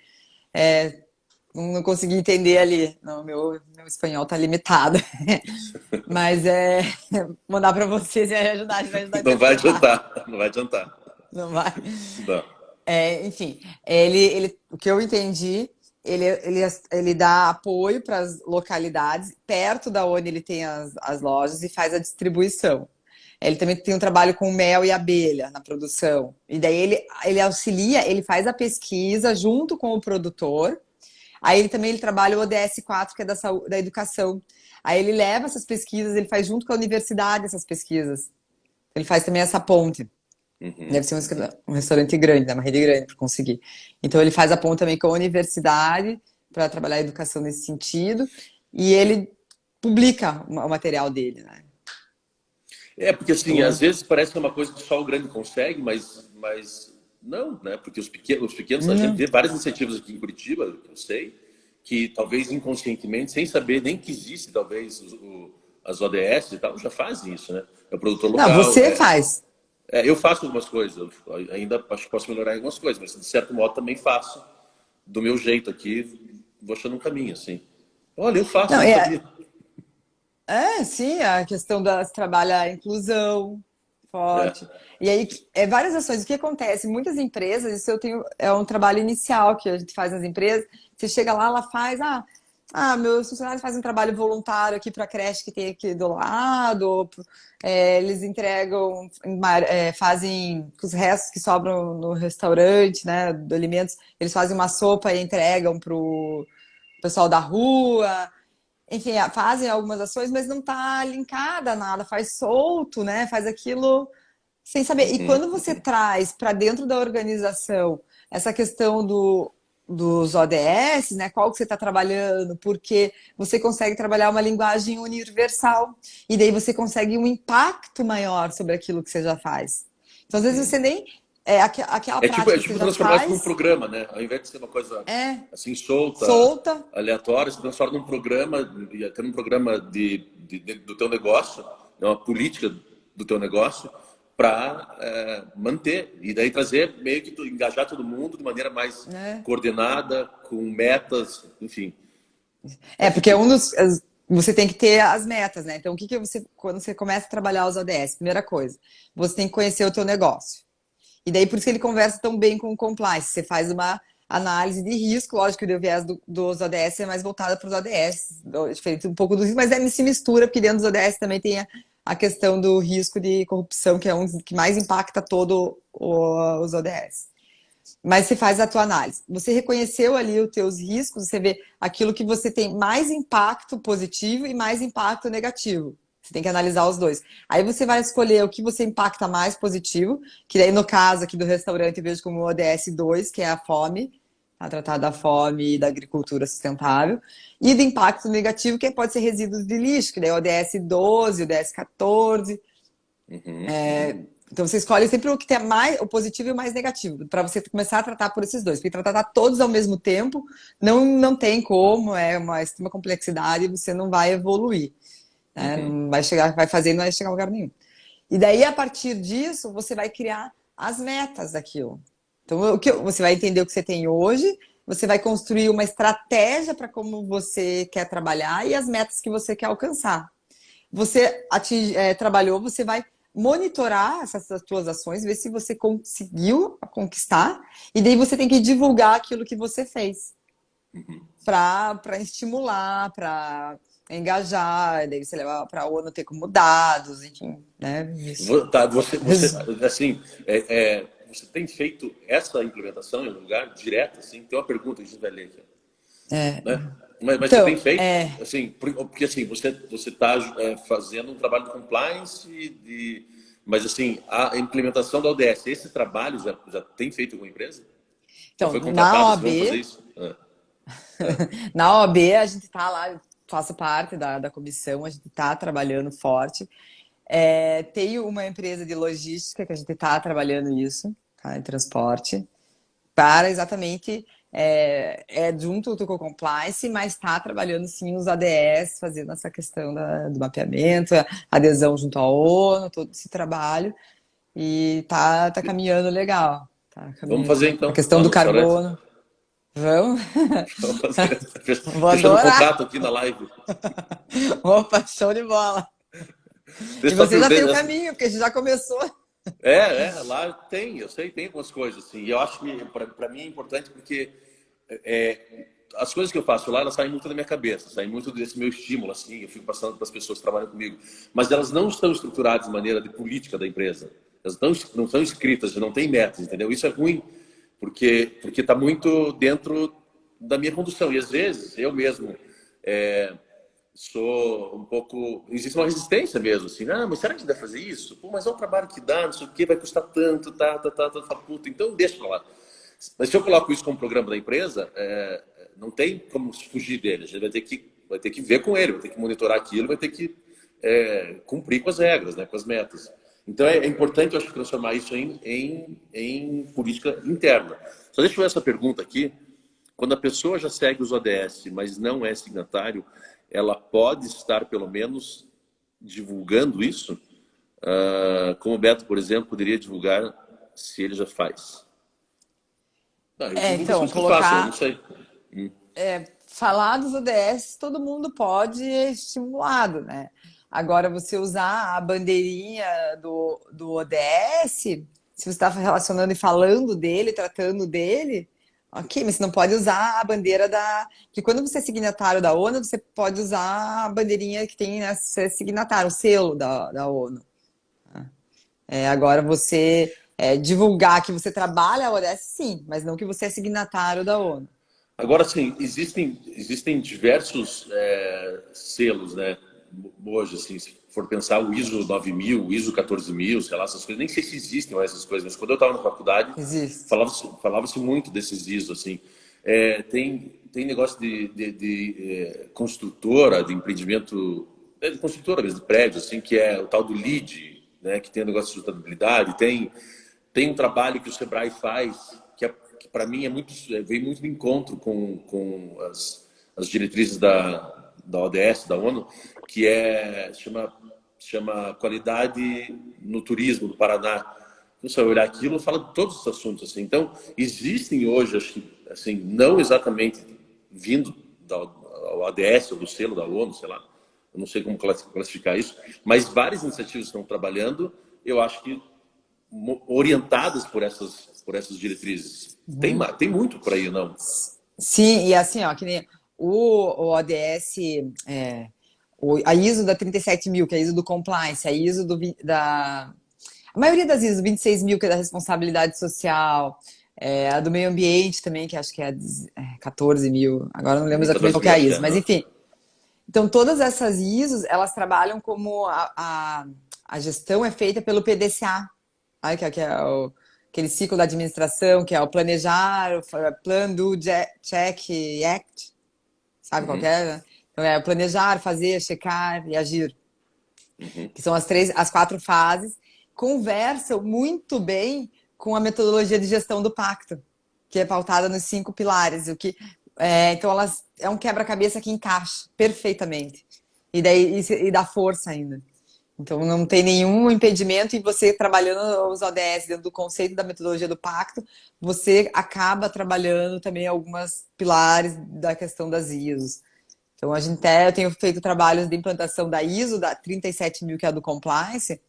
não consegui entender ali. Não, meu espanhol tá limitado. Mas mandar para vocês vai ajudar a Não vai interpretar. adiantar, não vai adiantar. Não vai. Não. Enfim, o que eu entendi, ele dá apoio para as localidades, perto da onde ele tem as lojas e faz a distribuição. Ele também tem um trabalho com mel e abelha na produção. E daí ele auxilia, ele faz a pesquisa junto com o produtor. Aí ele trabalha o ODS 4, que é da educação. Aí ele leva essas pesquisas, ele faz junto com a universidade essas pesquisas. Ele faz também essa ponte. Uhum, Deve ser uhum. um restaurante grande, né? Uma rede grande para conseguir. Então ele faz a ponte também com a universidade para trabalhar a educação nesse sentido. E ele publica o material dele, né? Porque assim, às Então, vezes parece que é uma coisa que só o grande consegue, mas não, né? Porque os pequenos, a gente não. vê várias iniciativas aqui em Curitiba, que eu sei, que talvez inconscientemente, sem saber nem que existe talvez as ODS e tal já fazem isso, né? É o produtor Não, local. você faz. Eu faço algumas coisas, eu ainda acho que posso melhorar em algumas coisas, mas de certo modo também faço do meu jeito aqui, vou achando um caminho, assim. Olha, eu faço, Não, não sabia. sim, a questão da se trabalha a inclusão É. forte. E aí, várias ações. O que acontece? Muitas empresas, isso eu tenho, é um trabalho inicial que a gente faz nas empresas. Você chega lá, ela faz, meus funcionários fazem um trabalho voluntário aqui para a creche que tem aqui do lado, eles entregam, fazem os restos que sobram no restaurante, né, de alimentos, eles fazem uma sopa e entregam para o pessoal da rua. Enfim, fazem algumas ações, mas não está linkada a nada, faz solto, né? Faz aquilo sem saber. E Uhum, quando você uhum. traz para dentro da organização essa questão dos ODS, né? Qual que você está trabalhando, porque você consegue trabalhar uma linguagem universal e daí você consegue um impacto maior sobre aquilo que você já faz. Então, às vezes você nem aquela É prática que você tipo já transformar isso num faz programa, né? Ao invés de ser uma coisa é assim solta, solta. aleatória, se transforma num programa, e até num programa do teu negócio, né? Uma política do teu negócio para manter e daí trazer meio que engajar todo mundo de maneira mais Né? coordenada, com metas, enfim, É, faz porque sentido. você tem que ter as metas, né? Então, o que que você, quando você começa a trabalhar os ODS, primeira coisa, você tem que conhecer o teu negócio. E daí, por isso que ele conversa tão bem com o compliance. Você faz uma análise de risco, lógico que o viés dos ODS é mais voltado para os ODS, diferente um pouco do risco, mas se mistura, porque dentro dos ODS também tem a questão do risco de corrupção, que é um que mais impacta todo os ODS. Mas você faz a tua análise. Você reconheceu ali os teus riscos, você vê aquilo que você tem mais impacto positivo e mais impacto negativo. Você tem que analisar os dois. Aí você vai escolher o que você impacta mais positivo, que daí no caso aqui do restaurante eu vejo como o ODS 2, que é a fome, a tratar da fome e da agricultura sustentável, e do impacto negativo, que pode ser resíduos de lixo, que daí é o ODS 12, o ODS 14. Uhum, uhum. Então você escolhe sempre o que tem mais, o positivo e o mais negativo, para você começar a tratar por esses dois. Porque tratar todos ao mesmo tempo não tem como, é uma extrema complexidade e você não vai evoluir. Né? Uhum. Não vai chegar, vai fazer e não vai chegar a lugar nenhum. E daí, a partir disso, você vai criar as metas daquilo. Então, você vai entender o que você tem hoje, você vai construir uma estratégia para como você quer trabalhar e as metas que você quer alcançar. Você trabalhou, você vai monitorar essas suas ações, ver se você conseguiu conquistar, e daí você tem que divulgar aquilo que você fez para estimular, para engajar, daí você leva para a ONU ter como dados, enfim, né? Isso. Tá, assim, você tem feito essa implementação em um lugar direto, assim? Tem uma pergunta que a gente vai ler aqui, É, né? Mas você tem então, feito, assim, porque assim, você está fazendo um trabalho de compliance, mas assim, a implementação da ODS, esse trabalho já tem feito com a empresa? Já então foi na contratado? Vocês vão fazer OAB, isso? É. na OAB a gente está lá, faço parte da comissão, a gente está trabalhando forte. Tem uma empresa de logística que a gente está trabalhando isso, tá, em transporte, para exatamente junto com o compliance, mas está trabalhando sim os ADS, fazendo essa questão do mapeamento, a adesão junto à ONU, todo esse trabalho, e tá caminhando legal. Tá Vamos caminhando. fazer A então, questão lá do no restaurante. carbono. Vamos? Vamos fazer. Vou Fechando o adorar! contrato aqui na live. Opa, show de bola! E Deixa eu só você já tem o perguntar. caminho, porque a gente já começou. Lá tem, eu sei, tem algumas coisas, assim. E eu acho que para mim é importante porque as coisas que eu faço lá, elas saem muito da minha cabeça, saem muito desse meu estímulo, assim. Eu fico passando para as pessoas que trabalham comigo. Mas elas não estão estruturadas de maneira de política da empresa. Elas não são escritas, não tem metas, entendeu? Isso é ruim, porque está muito dentro da minha condução. E às vezes, eu mesmo sou um pouco... Existe uma resistência mesmo, assim. Mas será que deve fazer isso? Pô, mas é o trabalho que dá, não sei o quê, vai custar tanto, puta, então deixa pra lá. Mas se eu coloco isso como programa da empresa, não tem como fugir dele. A gente vai ter que ver com ele, vai ter que monitorar aquilo, vai ter que cumprir com as regras, né, com as metas. Então é importante, eu acho, transformar isso em política interna. Só deixa eu ver essa pergunta aqui. Quando a pessoa já segue os ODS, mas não é signatário, ela pode estar, pelo menos, divulgando isso, como o Beto, por exemplo, poderia divulgar se ele já faz? Não, eu divulgo as Então, coisas que eu faço, eu não colocar, sei. Hum. falar dos ODS, todo mundo pode e é estimulado, né? Agora, você usar a bandeirinha do ODS, se você está relacionando e falando dele, tratando dele, ok, mas você não pode usar a bandeira da. Porque quando você é signatário da ONU, você pode usar a bandeirinha que tem, né, você é signatário, o selo da ONU. Agora, você divulgar que você trabalha a ODS, sim, mas não que você é signatário da ONU. Agora, sim, existem diversos selos, né? Hoje, assim, se for pensar o ISO 9000, o ISO 14000, sei lá, essas coisas, nem sei se existem mais essas coisas, mas quando eu estava na faculdade, Existe. falava-se muito desses ISO, assim. Tem negócio de construtora, de empreendimento, de construtora mesmo, de prédio, assim, que é o tal do LEED, né? Que tem o negócio de sustentabilidade, tem um trabalho que o Sebrae faz, que para mim vem muito de encontro com as diretrizes da ODS, da ONU, que chama Qualidade no Turismo do Paraná. Você vai olhar aquilo, fala de todos os assuntos. Assim. Então, existem hoje, acho que, assim, não exatamente vindo da ODS ou do selo da ONU, sei lá, eu não sei como classificar isso, mas várias iniciativas estão trabalhando, eu acho que orientadas por essas diretrizes. Tem muito por aí, não? Sim, e assim, ó, que nem o ODS, a ISO da 37.000, que é a ISO do compliance, a ISO a maioria das ISO, 26.000, que é da responsabilidade social, a do meio ambiente também, que acho que é 14.000, agora não lembro exatamente 14 qual que mil, é a acho que é. ISO, mas Aham. enfim. Então, todas essas ISOs, elas trabalham como a gestão é feita pelo PDCA, aí, que é aquele ciclo da administração, que é o planejar, o plan, do, check, act, sabe qual que Uhum, é? Né? Então, é planejar, fazer, checar e agir, uhum. que são as quatro fases, conversam muito bem com a metodologia de gestão do pacto, que é pautada nos 5 pilares, então elas é um quebra-cabeça que encaixa perfeitamente. E daí e dá força ainda. Então não tem nenhum impedimento em você trabalhando os ODS dentro do conceito da metodologia do pacto, você acaba trabalhando também algumas pilares da questão das ISOs. Então eu tenho feito trabalhos de implantação da ISO, da 37.000, que é a do compliance,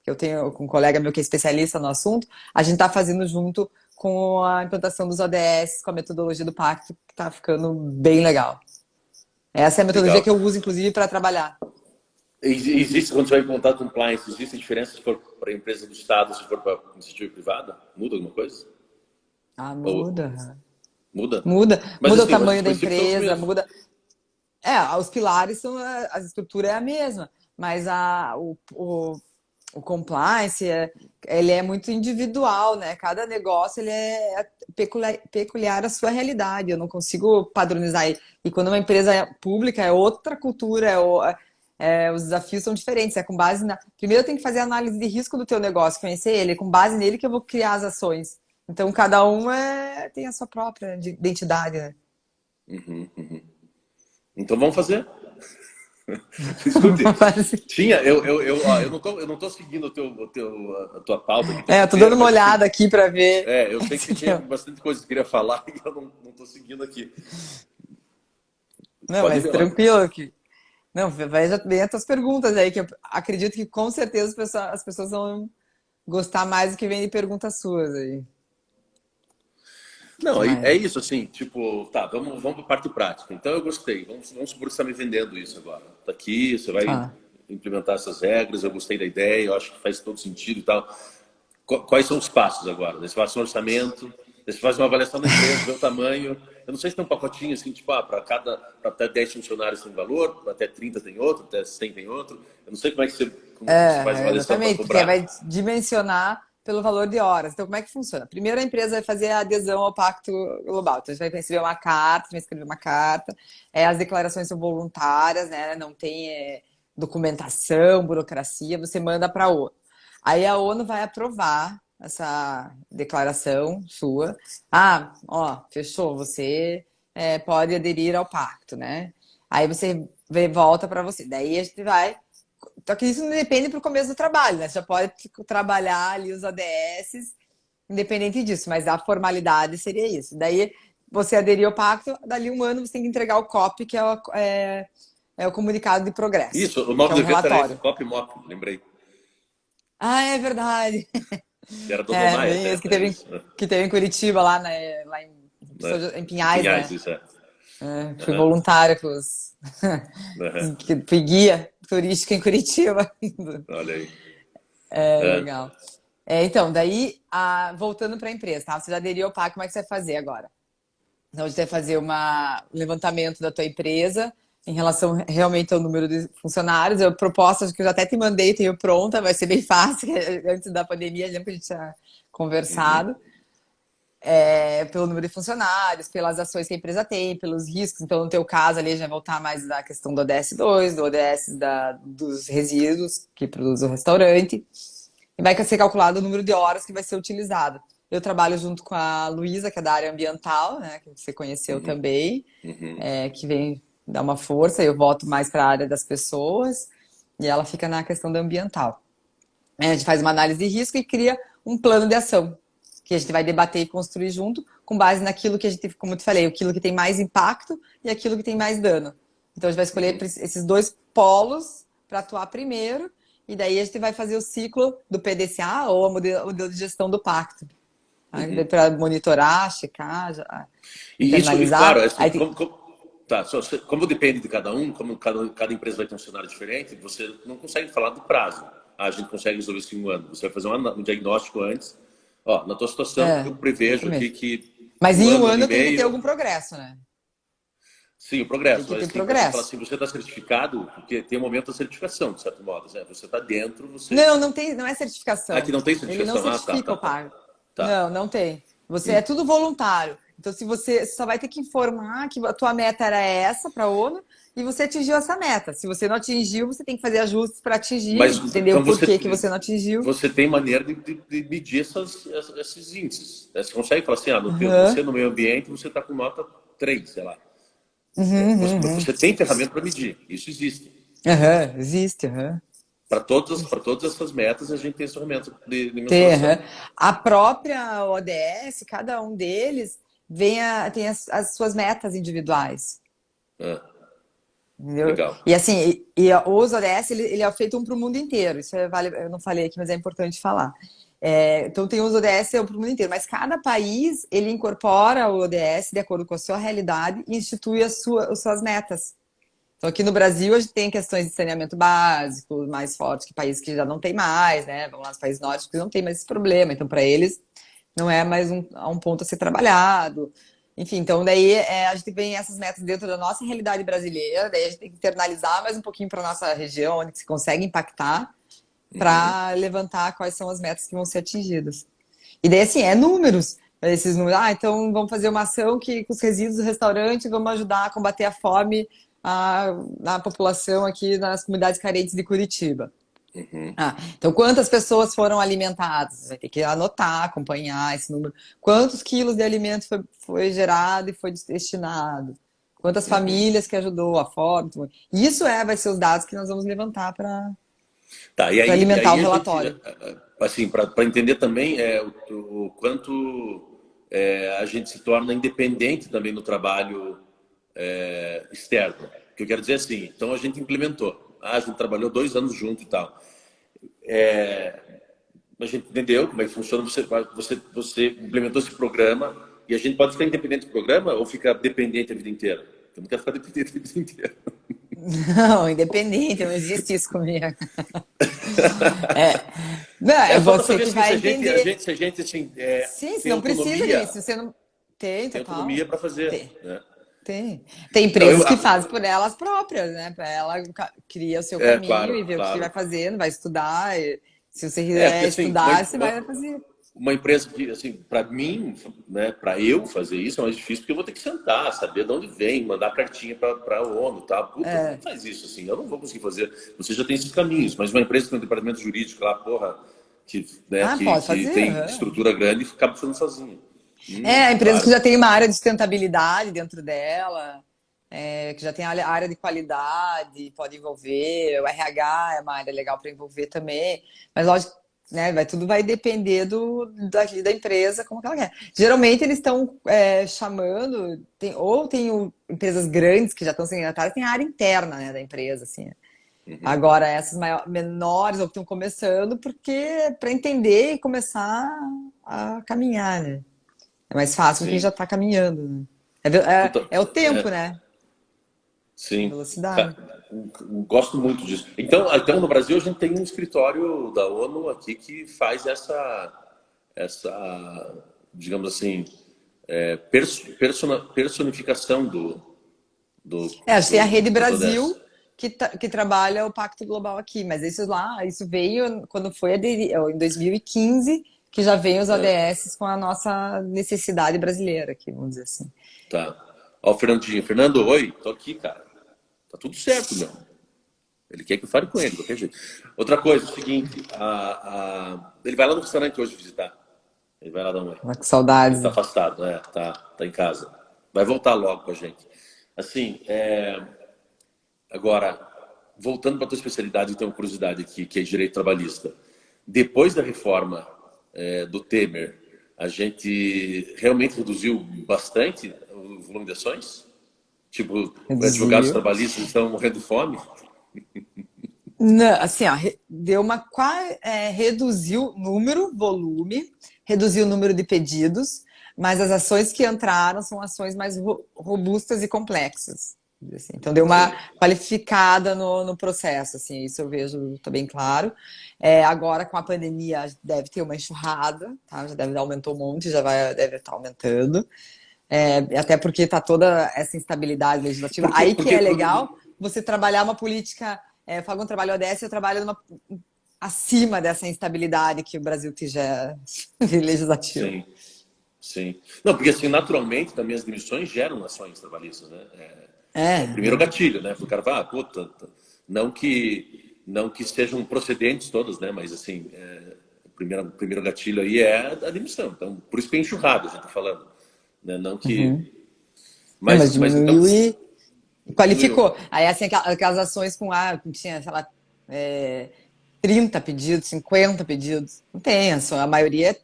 que eu tenho com um colega meu que é especialista no assunto, a gente está fazendo junto com a implantação dos ODS, com a metodologia do pacto, que está ficando bem legal. Essa é a metodologia Legal. que eu uso, inclusive, para trabalhar. Existe, quando você vai implantar compliance, existe diferença se for para a empresa do Estado, se for para a iniciativa privada? Muda alguma coisa? Ah, Ou muda. muda? Mas Muda o assim, mas os tamanho da princípios são os empresa, mesmos. muda. Os pilares são, a estrutura é a mesma, mas o compliance, ele é muito individual, né? Cada negócio ele é peculiar à sua realidade. Eu não consigo padronizar. E quando uma empresa é pública é outra cultura, os desafios são diferentes. É com base na. Primeiro eu tenho que fazer a análise de risco do teu negócio, conhecer ele, é com base nele que eu vou criar as ações. Então cada um tem a sua própria identidade, né? Uhum, uhum. Então vamos fazer. Escute, eu não tô seguindo a tua pauta aqui, teu Eu tô roteiro, dando uma mas assim, olhada aqui para ver. eu sei que você tinha bastante coisa que queria falar e eu não tô seguindo aqui. Não, Pode ir mas lá. tranquilo aqui. Não, veja bem as tuas perguntas aí, que eu acredito que com certeza as pessoas vão gostar mais do que vem de perguntas suas aí. Não, Que é mais? isso, assim, tipo, tá, vamos para a parte prática. Então eu gostei, vamos supor que você está me vendendo isso agora. Tá aqui, você vai Tá. implementar essas regras, eu gostei da ideia, eu acho que faz todo sentido e tal. Quais são os passos agora? Você faz um orçamento, você faz uma avaliação da empresa, vê o tamanho. Eu não sei se tem um pacotinho assim, tipo, para até 10 funcionários tem um valor, para até 30 tem outro, até 100 tem outro. Eu não sei como que você faz a avaliação para Exatamente, porque aí vai cobrar. dimensionar pelo valor de horas. Então, como é que funciona? Primeiro, a empresa vai fazer a adesão ao Pacto Global. Então, a gente vai receber uma carta, vai escrever uma carta. As declarações são voluntárias, né? Não tem documentação, burocracia. Você manda para a ONU. Aí a ONU vai aprovar essa declaração sua. Ah, ó, fechou, você pode aderir ao pacto, né? Aí você volta para você. Daí a gente vai Só que isso não depende para o começo do trabalho, né? Você já pode trabalhar ali os ODS independente disso, mas a formalidade seria isso. Daí você aderiu ao pacto, dali um ano você tem que entregar o COP, que é o comunicado de progresso, Isso, o que nome é do um evento era esse, relatório. Cop Mop, lembrei. Ah, é verdade. Que era do É, Donai bem até, isso, é isso. que teve em Curitiba, lá Né? em Em Pinhais, Pinhais, né? isso é. É, fui Aham, voluntária com os... aham. Fui guia turística em Curitiba. Olha aí. É, É. legal. Então, daí, voltando para a empresa, tá? Você já aderiu ao PAC, como é que você vai fazer agora? Então, você vai fazer um levantamento da tua empresa em relação realmente ao número de funcionários. Eu propostas que eu já até te mandei, tenho pronta, vai ser bem fácil. Antes da pandemia, lembra que a gente tinha Uhum. conversado. Pelo número de funcionários, pelas ações que a empresa tem, pelos riscos. Então, no teu caso, ali já vai voltar mais da questão do ODS 2, do ODS dos resíduos que produz o restaurante. E vai ser calculado o número de horas que vai ser utilizado. Eu trabalho junto com a Luísa, que é da área ambiental, né, que você conheceu Uhum. também, Uhum. que vem dar uma força. Eu volto mais para a área das pessoas e ela fica na questão da ambiental. A gente faz uma análise de risco e cria um plano de ação, que a gente vai debater e construir junto, com base naquilo que a gente, como eu te falei, aquilo que tem mais impacto e aquilo que tem mais dano. Então a gente vai escolher Uhum. esses dois polos para atuar primeiro, e daí a gente vai fazer o ciclo do PDCA ou o modelo de gestão do pacto. Tá? Uhum. Para monitorar, checar, E isso, e claro, internalizar. assim, tá, como depende de cada um, como cada empresa vai ter um cenário diferente, você não consegue falar do prazo. Ah, a gente consegue resolver isso em um ano. Você vai fazer um diagnóstico antes. Ó, na tua situação, eu prevejo aqui Exatamente. que Mas um em um ano e ano tem que ter meio. algum progresso, né? Sim, o Tem progresso, que ter mas tem que você falar progresso. assim, você está certificado, porque tem o momento da certificação, de certo modo, né? Você está dentro, você. Não, não é Ah, que certificação. não tem Ele não certificação. Ah, tá, certifica tá, o tá. par. Tá. Não tem. Você é Hum. tudo voluntário. Então, se você só vai ter que informar que a tua meta era essa para a ONU e você atingiu essa meta. Se você não atingiu, você tem que fazer ajustes para atingir, Mas entender o então porquê que você não atingiu. você tem maneira de medir esses índices. Né? Você consegue falar assim, Uhum. você no meio ambiente, você está com nota 3, sei lá. Uhum. Você tem ferramenta para medir, isso existe. Uhum. Existe. Uhum. Para todas essas metas, a gente tem essa ferramenta de Tem, mensuração. a própria ODS, cada um deles tem as suas metas individuais. Ah, Entendeu? legal. E assim, o uso ODS ele é feito um para o mundo inteiro. Isso vale, eu não falei aqui, mas é importante falar. Então tem o uso ODS para o mundo inteiro, mas cada país ele incorpora o ODS de acordo com a sua realidade e institui as suas metas. Então aqui no Brasil a gente tem questões de saneamento básico mais fortes que países que já não tem mais, né? Vamos lá, os países nórdicos não tem mais esse problema. Então para eles não é mais um ponto a ser trabalhado. Enfim, então daí a gente tem essas metas dentro da nossa realidade brasileira, daí a gente tem que internalizar mais um pouquinho para a nossa região, onde se consegue impactar, Uhum. para levantar quais são as metas que vão ser atingidas. E daí, assim, números. Esses números, então vamos fazer uma ação que com os resíduos do restaurante vamos ajudar a combater a fome na população aqui nas comunidades carentes de Curitiba. Uhum. Então, quantas pessoas foram alimentadas? Você vai ter que anotar, acompanhar esse número. Quantos quilos de alimento foi gerado e foi destinado? Quantas Uhum. famílias que ajudou a fome? Isso vai ser os dados que nós vamos levantar para Tá, e alimentar o aí a gente, relatório. assim, para entender também o quanto a gente se torna independente também no trabalho externo. O que eu quero dizer é assim, então a gente implementou, a gente trabalhou 2 anos junto e tal. A gente entendeu como é que funciona, você implementou esse programa e a gente pode ficar independente do programa ou ficar dependente a vida inteira? Eu não quero ficar dependente a vida inteira. Não, independente, não existe isso comigo. Não, É é só para você saber que assim, vai entender. se a gente assim, Sim, você tem não precisa de mim. autonomia, Se você não. Tem, tem total. autonomia para fazer. Tem. Né? Tem Não, empresas que fazem por elas próprias, né? Ela cria o seu caminho claro, e vê o que vai claro. fazendo, vai estudar. Se você Porque quiser assim, estudar, você vai fazer. uma empresa que, assim, para mim, né, para eu fazer isso é mais difícil porque eu vou ter que sentar, saber de onde vem, mandar cartinha para a ONU, tá? Puta, não faz isso assim, eu não vou conseguir fazer. Você já tem esses caminhos, mas uma empresa que tem um departamento jurídico lá, porra, que, né, Pode que fazer. tem estrutura grande e acaba fazendo sozinha. A empresa que Claro. já tem uma área de sustentabilidade dentro dela. que já tem a área de qualidade, pode envolver, o RH é uma área legal para envolver também, mas lógico, né, tudo vai depender da empresa, como que ela quer. Geralmente eles estão chamando, ou tem empresas grandes que já estão signatadas, tem a área interna, né, da empresa, assim. Agora, essas menores ou que estão começando, porque para entender e começar a caminhar, né? É mais fácil quem já Sim. está caminhando, né? É o tempo, É, né? A sim. velocidade. Gosto muito disso. Então, no Brasil, a gente tem um escritório da ONU aqui que faz essa digamos assim, personificação A gente tem a Rede das ODS. Brasil, que trabalha o Pacto Global aqui, mas isso veio quando foi em 2015, que já vem os Né? ODS com a nossa necessidade brasileira aqui, vamos dizer assim. Tá. Ó, o Fernandinho. Fernando, oi, tô aqui, cara. Tá tudo certo, meu. Ele quer que eu fale com ele, de qualquer jeito. Outra coisa, o seguinte, ele vai lá no restaurante hoje visitar. Ele vai lá dar um oi. Com Ele tá saudades. afastado, né? Tá em casa. Vai voltar logo com a gente. Assim, agora, voltando para a tua especialidade, eu tenho uma curiosidade aqui, que é direito trabalhista. Depois da reforma do Temer, a gente realmente reduziu bastante o volume de ações? Tipo, advogados Reduziu. trabalhistas estão morrendo de fome? Não, assim, ó, reduziu volume, reduziu o número de pedidos, mas as ações que entraram são ações mais robustas e complexas. Assim. Então, deu uma Sim, qualificada no processo, assim, isso eu vejo, tá bem claro. Agora, com a pandemia, deve ter uma enxurrada, tá? Já aumentou um monte, deve estar aumentando. Até porque está toda essa instabilidade legislativa. porque, Aí que porque, é porque legal você trabalhar uma política. Eu falo um trabalho ODS, eu trabalho acima dessa instabilidade que o Brasil tem já legislativo. sim, sim. Não, porque assim, naturalmente também as demissões geram ações trabalhistas, né? É o primeiro Né? gatilho, né? O cara fala, puta, não que sejam procedentes todas, né? Mas assim, o primeiro gatilho aí é a demissão. Então, por isso que é enxurrada, a gente tá falando. Né? Não Uhum. que. Não, mas Mas então, diminuiu e diminuiu. qualificou. Aí, assim, aquelas ações que tinha, sei lá, 30 pedidos, 50 pedidos. Não tem, a maioria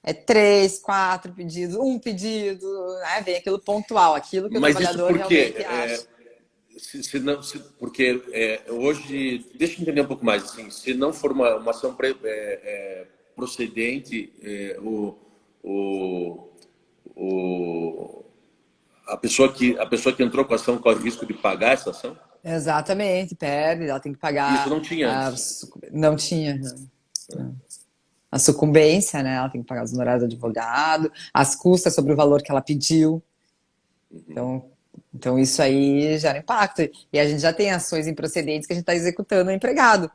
é 3, 4 pedidos, um pedido, né? Vem aquilo pontual, aquilo que o Mas isso trabalhador por quê? realmente acha. Porque hoje, deixa eu entender um pouco mais, assim, se não for uma ação procedente, o, o, a pessoa que entrou com a ação corre o risco de pagar essa ação? Exatamente, perde, ela tem que Isso pagar. não tinha antes. Não tinha. Não. A sucumbência, né? Ela tem que pagar os honorários do advogado, as custas sobre o valor que ela pediu. Então isso aí gera impacto. E a gente já tem ações improcedentes que a gente está executando o empregado,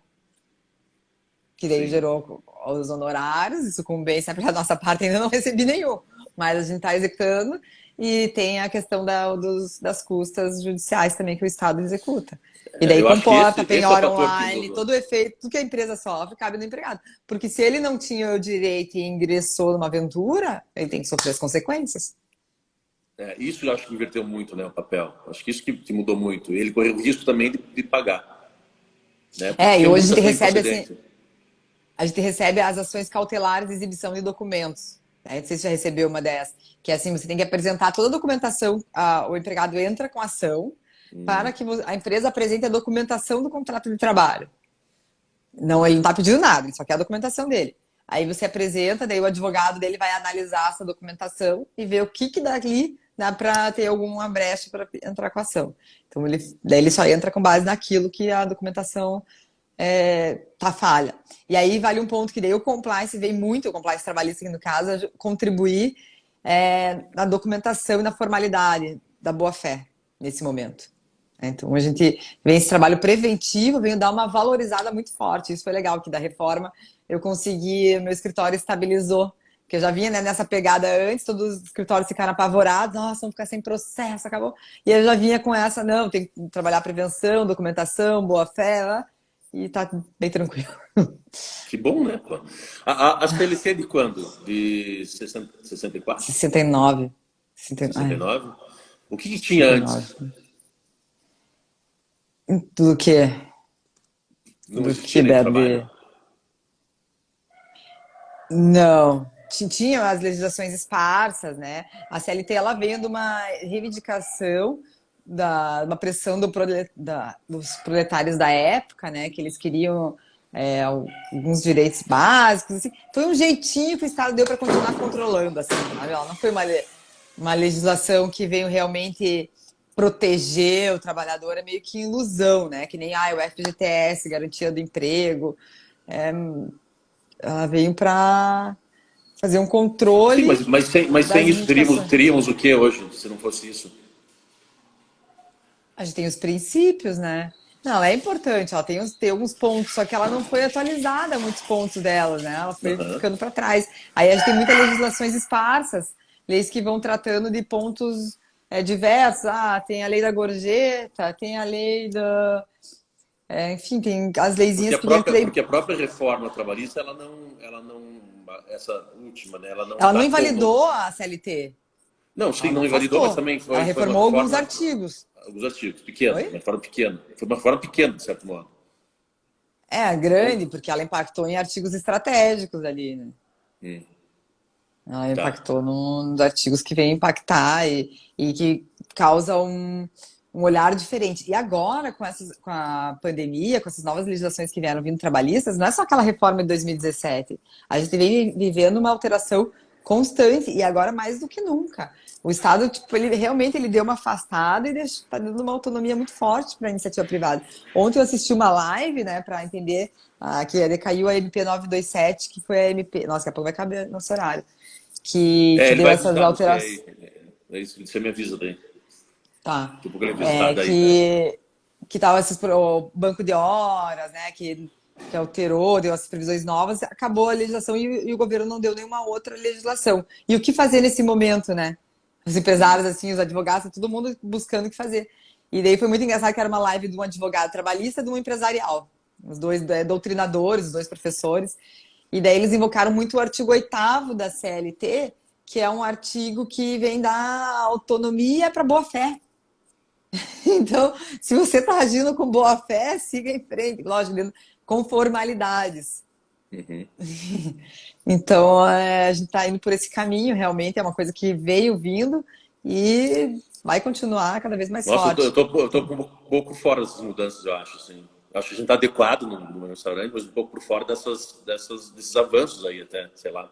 que daí Sim, gerou os honorários e sucumbência. Para a nossa parte ainda não recebi nenhum, mas a gente está executando. E tem a questão das custas judiciais também que o Estado executa. E daí eu acho que comporta, esse é o penhora fator que online, mudou. todo o efeito, tudo que a empresa sofre cabe no empregado. Porque se ele não tinha o direito e ingressou numa aventura, ele tem que sofrer as consequências. Isso eu acho que inverteu muito, né, o papel. Acho que isso que mudou muito. Ele correu o risco também de pagar, né? Porque E tinha hoje a muita gente ação recebe assim, improcedente. a gente recebe as ações cautelares de exibição de documentos. Não sei se já recebeu uma dessas. Que é assim, você tem que apresentar toda a documentação, o empregado entra com a ação para que a empresa apresente a documentação do contrato de trabalho. Não, ele não está pedindo nada, ele só quer a documentação dele. Aí você apresenta, daí o advogado dele vai analisar essa documentação e ver o que dali dá para ter alguma brecha para entrar com a ação. Então, daí ele só entra com base naquilo que a documentação tá falha. E aí vale um ponto que daí o compliance vem muito, o compliance trabalhista aqui no caso, contribuir na documentação e na formalidade da boa-fé nesse momento. Então a gente vem esse trabalho preventivo, veio dar uma valorizada muito forte. Isso foi legal, que da reforma eu consegui, meu escritório estabilizou. Porque eu já vinha, né, nessa pegada antes, todos os escritórios ficaram apavorados, nossa, vamos ficar sem processo, acabou. E eu já vinha com essa, não, tem que trabalhar prevenção, documentação, boa-fé, e tá bem tranquilo. Que bom, né? Pô? A CLT é de quando? De 64? 69. 69? O que tinha antes? 69. Do que? Não Do existia que, lei do trabalho. Bebe? Não. Tinham as legislações esparsas, né? A CLT ela veio de uma reivindicação uma pressão dos proletários da época, né? Que eles queriam alguns direitos básicos. Assim. Foi um jeitinho que o Estado deu para continuar controlando, assim. Sabe? Ela não foi uma legislação que veio realmente proteger o trabalhador, é meio que ilusão, né? Que nem o FGTS, garantia do emprego. Ela veio para fazer um Sim, controle mas das sem isso reivindicações. teríamos o que hoje, se não fosse isso? A gente tem os princípios, né? Não, ela é importante, ela tem alguns pontos, só que ela não foi atualizada, muitos pontos dela, né? Ela foi Aham. ficando para trás. Aí a gente tem muitas legislações esparsas, leis que vão tratando de pontos diversos. Ah, tem a lei da gorjeta, tem a lei da. Enfim, tem as leizinhas que vêm por aí. Porque a própria reforma trabalhista, ela não, essa última, né? Ela não Ela não datou, não. invalidou a CLT, Não, ela sim, não não invalidou, mas afastou. também Ela foi uma reformou alguns reforma, artigos. alguns artigos, pequena, uma Oi? reforma pequena. Foi uma reforma pequena, de certo modo. Grande, porque ela impactou em artigos estratégicos ali, né? Hum, Ela tá. impactou nos artigos que vem impactar e que causa um olhar diferente. E agora, com a pandemia, com essas novas legislações que vieram vindo trabalhistas, não é só aquela reforma de 2017. A gente vem vivendo uma alteração constante e agora mais do que nunca. O Estado, tipo, ele realmente ele deu uma afastada e está dando uma autonomia muito forte para a iniciativa privada. Ontem eu assisti uma live, né, para entender que decaiu a MP 927, que foi a MP. Nossa, daqui a pouco vai caber nosso horário que Ele deu vai essas visitar você alterações. aí. É isso, você me avisa daí. Tá. Daqui a pouco ele visitar daí. Que tava o banco de horas, né? Que alterou, deu as previsões novas, acabou a legislação e o governo não deu nenhuma outra legislação. E o que fazer nesse momento, né? Os empresários, assim, os advogados, todo mundo buscando o que fazer. E daí foi muito engraçado que era uma live de um advogado trabalhista e de um empresarial. Os dois doutrinadores, os dois professores. E daí eles invocaram muito o artigo 8º da CLT, que é um artigo que vem dar autonomia para boa-fé. Então, se você está agindo com boa-fé, siga em frente, lógico, com formalidades. Uhum. Então, a gente está indo por esse caminho, realmente, é uma coisa que veio vindo e vai continuar cada vez mais Nossa, forte. eu tô um pouco fora dessas mudanças, eu acho, assim. Acho que a gente está adequado no restaurante, mas um pouco por fora desses avanços aí até, sei lá.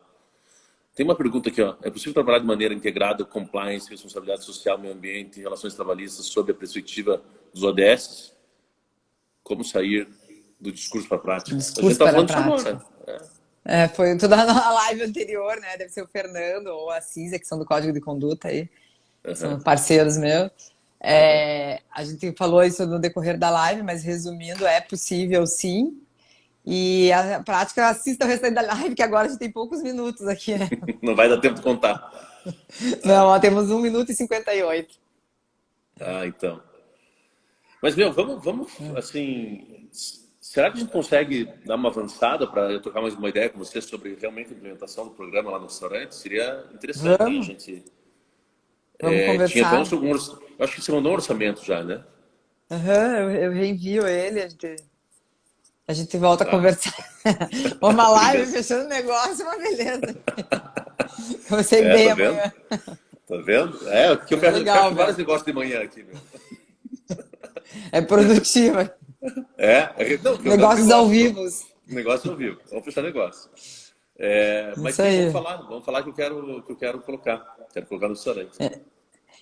Tem uma pergunta aqui, ó. É possível trabalhar de maneira integrada, compliance, responsabilidade social, meio ambiente e relações trabalhistas sob a perspectiva dos ODS? Como sair do discurso para a prática? A gente Discurso está para a falando disso agora. prática. Foi toda a live anterior, né? Deve ser o Fernando ou a Císia, que são do Código de Conduta aí, são Uhum, parceiros meus. uhum. A gente falou isso no decorrer da live, mas resumindo, é possível sim. E a prática, assista o restante da live, que agora a gente tem poucos minutos aqui, né? Não vai dar tempo de contar. Não, ó, temos 1 minuto e 58. Ah, então. Mas, meu, vamos assim. Será que a gente consegue dar uma avançada para eu trocar mais uma ideia com você sobre realmente a implementação do programa lá no restaurante? Seria interessante, hein? A Vamos, gente vamos tinha até conversar. acho que você mandou um orçamento já, né? Aham, eu reenvio ele, a gente volta a Tá. conversar. Uma live Beleza. fechando o negócio, uma beleza. Comecei É, bem tá vendo? amanhã. Tá vendo? É, que É eu legal, fecho vários velho. negócios de manhã aqui, meu. É produtiva. Não, porque eu quero Negócios ao negócio. vivo. Negócio ao vivo. Vamos fechar negócio. Mas Isso sim, aí. vamos falar que eu quero colocar. Quero colocar no restaurante.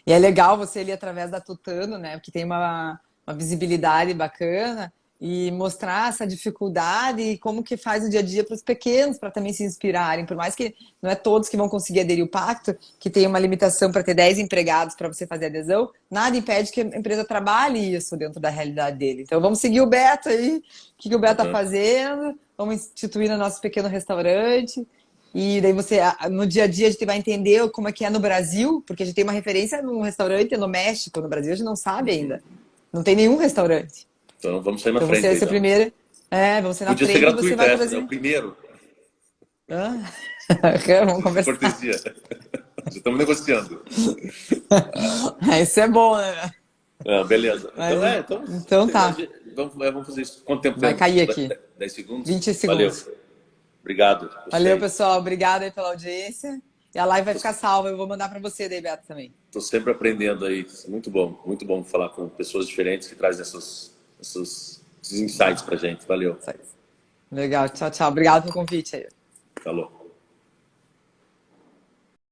E é legal você ir através da Tutano, né? Porque tem uma visibilidade bacana e mostrar essa dificuldade e como que faz o dia a dia para os pequenos, para também se inspirarem. Por mais que não é todos que vão conseguir aderir ao pacto, que tem uma limitação para ter 10 empregados para você fazer adesão, nada impede que a empresa trabalhe isso dentro da realidade dele. Então vamos seguir o Beto aí, o que o Beto está Uhum. fazendo, vamos instituir no nosso pequeno restaurante. E daí você, no dia a dia, a gente vai entender como é que é no Brasil, porque a gente tem uma referência num restaurante no México, no Brasil a gente não sabe ainda. Não tem nenhum restaurante. Então vamos sair na Então você frente vai aí, ser o então. primeiro. Vamos ser na Podia ser frente e você gratuita vai essa, né? O trazer. primeiro. Hã? Vamos Por conversar. cortesia. Já estamos negociando. Isso é bom, né? Ah, beleza. Mas, Então tá. vamos fazer isso. Quanto tempo Vai temos? cair aqui. 10 segundos? 20 Valeu. segundos. Obrigado. Valeu, Gostei. pessoal. Obrigada aí pela audiência. E a live vai ficar salva. Eu vou mandar para você daí, Beto, também. Estou sempre aprendendo aí. Muito bom falar com pessoas diferentes que trazem esses insights pra gente. Valeu. Legal. Tchau, tchau. Obrigado pelo convite aí. Falou.